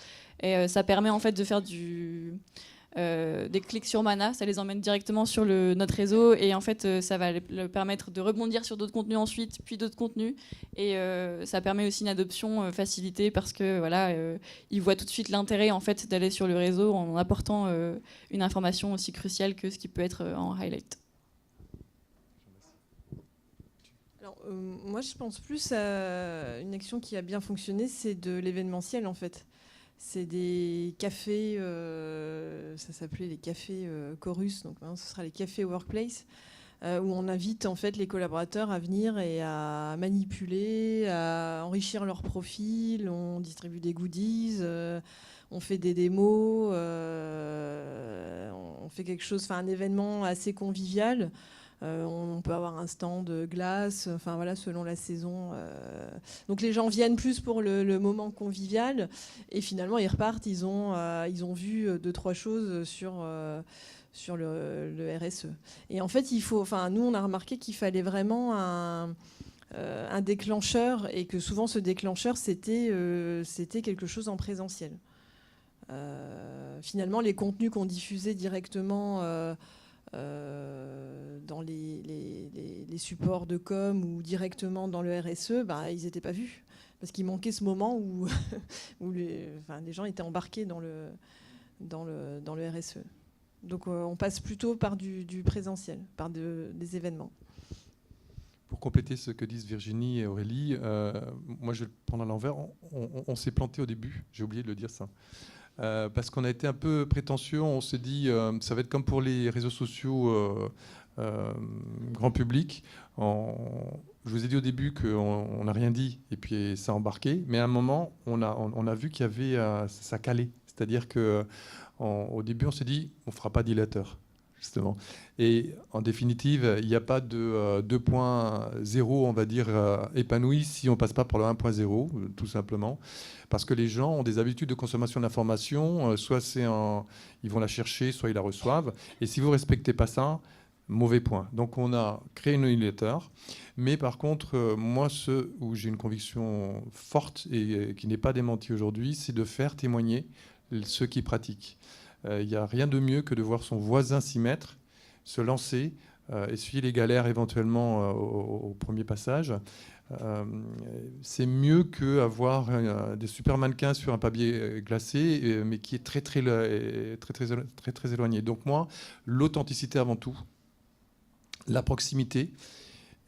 Et ça permet en fait de faire des clics sur Mana, ça les emmène directement sur notre réseau, et en fait ça va leur permettre de rebondir sur d'autres contenus ensuite, puis d'autres contenus, et ça permet aussi une adoption facilitée, parce que voilà, ils voient tout de suite l'intérêt en fait d'aller sur le réseau en apportant une information aussi cruciale que ce qui peut être en highlight. Moi, je pense plus à une action qui a bien fonctionné, c'est de l'événementiel, en fait. C'est des cafés, ça s'appelait les cafés Chorus, donc maintenant ce sera les cafés Workplace, où on invite en fait les collaborateurs à venir et à manipuler, à enrichir leur profil. On distribue des goodies, on fait des démos, on fait quelque chose, un événement assez convivial. On peut avoir un stand de glace, enfin voilà, selon la saison. Donc les gens viennent plus pour le moment convivial et finalement ils repartent, ils ont vu 2-3 choses sur le RSE. Et en fait, nous on a remarqué qu'il fallait vraiment un déclencheur et que souvent ce déclencheur c'était quelque chose en présentiel. Finalement, les contenus qu'on diffusait directement dans les supports de com ou directement dans le RSE, ils n'étaient pas vus parce qu'il manquait ce moment où, les gens étaient embarqués dans le RSE. Donc on passe plutôt par du présentiel, par des événements. Pour compléter ce que disent Virginie et Aurélie, moi je vais le prendre à l'envers. On s'est planté au début, j'ai oublié de le dire ça. Parce qu'on a été un peu prétentieux, on s'est dit ça va être comme pour les réseaux sociaux grand public. Je vous ai dit au début qu'on n'a rien dit et puis ça a embarqué, mais à un moment on a vu qu'il y avait ça calait, c'est-à-dire qu'au début on s'est dit on ne fera pas dilateur justement, et en définitive il n'y a pas de 2.0 on va dire épanoui si on ne passe pas par le 1.0 tout simplement. Parce que les gens ont des habitudes de consommation d'informations, soit ils vont la chercher, soit ils la reçoivent. Et si vous ne respectez pas ça, mauvais point. Donc on a créé une newsletter. Mais par contre, moi, ce où j'ai une conviction forte et qui n'est pas démentie aujourd'hui, c'est de faire témoigner ceux qui pratiquent. Il n'y a rien de mieux que de voir son voisin s'y mettre, se lancer, essuyer les galères éventuellement au premier passage. C'est mieux qu'avoir des super mannequins sur un papier glacé, mais qui est très éloigné. Donc moi, l'authenticité avant tout, la proximité,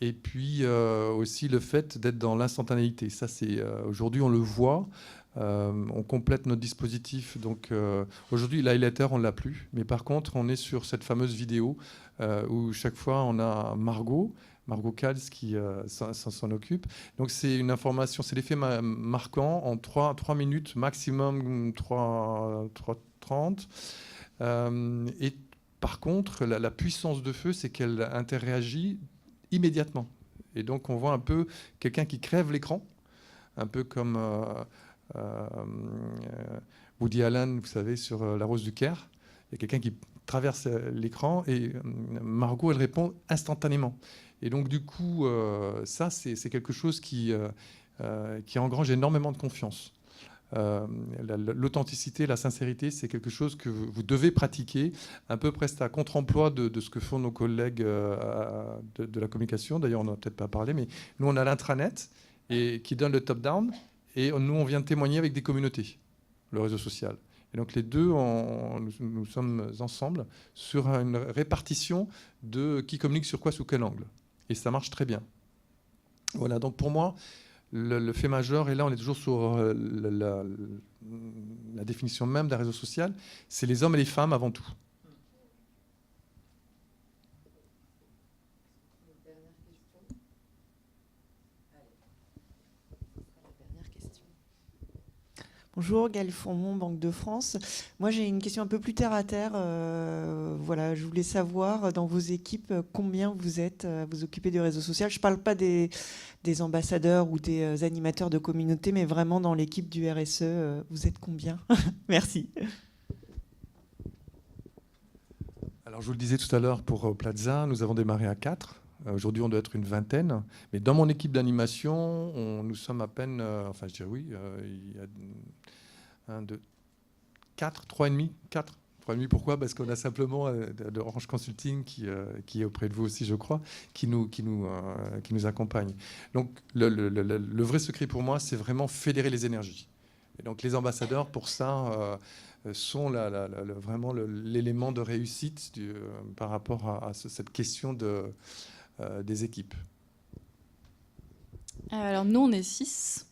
et puis aussi le fait d'être dans l'instantanéité. Ça, c'est aujourd'hui, on le voit. On complète notre dispositif. Donc aujourd'hui, l'highlighter, on ne l'a plus. Mais par contre, on est sur cette fameuse vidéo où chaque fois, on a Margot Kals qui s'en occupe. Donc c'est une information, c'est l'effet marquant en 3 minutes, maximum 3:30. Et par contre, la puissance de feu, c'est qu'elle interagit immédiatement. Et donc on voit un peu quelqu'un qui crève l'écran, un peu comme Woody Allen, vous savez, sur La Rose du Caire. Il y a quelqu'un qui traverse l'écran et Margot, elle répond instantanément. Et donc, du coup, ça, c'est quelque chose qui engrange énormément de confiance. L'authenticité, la sincérité, c'est quelque chose que vous devez pratiquer, un peu presque à contre-emploi de ce que font nos collègues de la communication. D'ailleurs, on n'en a peut-être pas parlé, mais nous, on a l'intranet qui donne le top-down, et nous, on vient témoigner avec des communautés, le réseau social. Et donc les deux, nous sommes ensemble sur une répartition de qui communique sur quoi, sous quel angle. Et ça marche très bien. Voilà, donc pour moi, le fait majeur, et là on est toujours sur la définition même d'un réseau social, c'est les hommes et les femmes avant tout. Bonjour, Gaëlle Fourmont, Banque de France. Moi, j'ai une question un peu plus terre à terre. Voilà, je voulais savoir, dans vos équipes, combien vous êtes à vous occuper du réseau social. Je ne parle pas des ambassadeurs ou des animateurs de communauté, mais vraiment dans l'équipe du RSE, vous êtes combien? Merci. Alors, je vous le disais tout à l'heure, pour Plaza, nous avons démarré à 4. Aujourd'hui, on doit être une vingtaine. Mais dans mon équipe d'animation, nous sommes à peine... enfin, je dirais oui, il y a 1, 2, 4, 3,5. 4. 3,5, pourquoi? Parce qu'on a simplement de Orange Consulting qui est auprès de vous aussi, je crois, qui nous accompagne. Donc, le vrai secret pour moi, c'est vraiment fédérer les énergies. Et donc, les ambassadeurs, pour ça... sont vraiment l'élément de réussite par rapport à cette question des équipes. Alors nous, on est 6.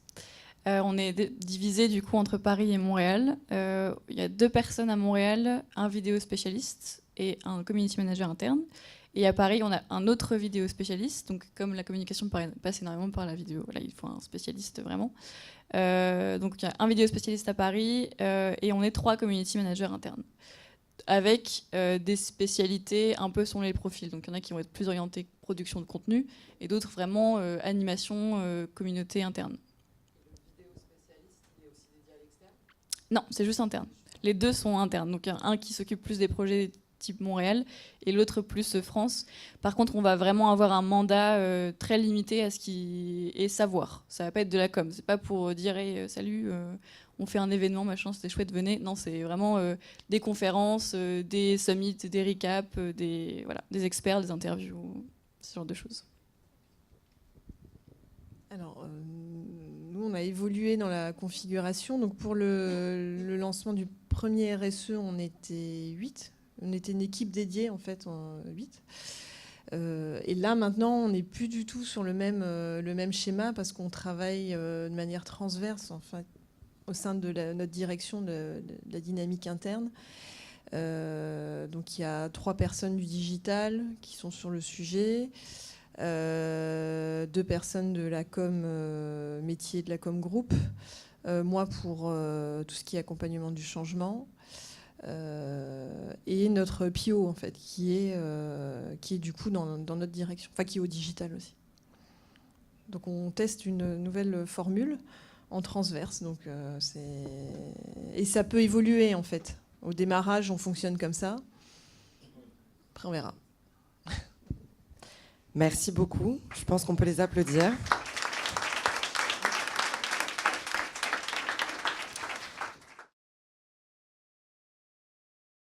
On est divisé du coup entre Paris et Montréal. Il y a 2 personnes à Montréal, un vidéo spécialiste et un community manager interne. Et à Paris, on a un autre vidéo spécialiste. Donc, comme la communication passe énormément par la vidéo, voilà, il faut un spécialiste vraiment. Donc, il y a un vidéo spécialiste à Paris et on est 3 community managers internes. Avec des spécialités un peu selon les profils. Donc, il y en a qui vont être plus orientés production de contenu et d'autres vraiment animation, communauté interne. Non, c'est juste interne. Les deux sont internes. Donc, il y a un qui s'occupe plus des projets type Montréal et l'autre plus France. Par contre, on va vraiment avoir un mandat très limité à ce qui est savoir. Ça va pas être de la com. C'est pas pour dire hey, salut, on fait un événement, machin, c'était chouette, venez. Non, c'est vraiment des conférences, des summits, des recaps, des experts, des interviews, ce genre de choses. Alors, nous, on a évolué dans la configuration. Donc, pour le lancement du premier RSE, on était 8. On était une équipe dédiée, en fait, en 8. Et là, maintenant, on n'est plus du tout sur le même schéma parce qu'on travaille de manière transverse, enfin, au sein de notre direction de la dynamique interne. Donc, il y a 3 personnes du digital qui sont sur le sujet. 2 personnes de la com métier, de la com groupe, moi pour tout ce qui est accompagnement du changement, et notre PO en fait qui est du coup dans notre direction, enfin qui est au digital aussi. Donc on teste une nouvelle formule en transverse, donc et ça peut évoluer en fait. Au démarrage on fonctionne comme ça, après on verra. Merci beaucoup. Je pense qu'on peut les applaudir.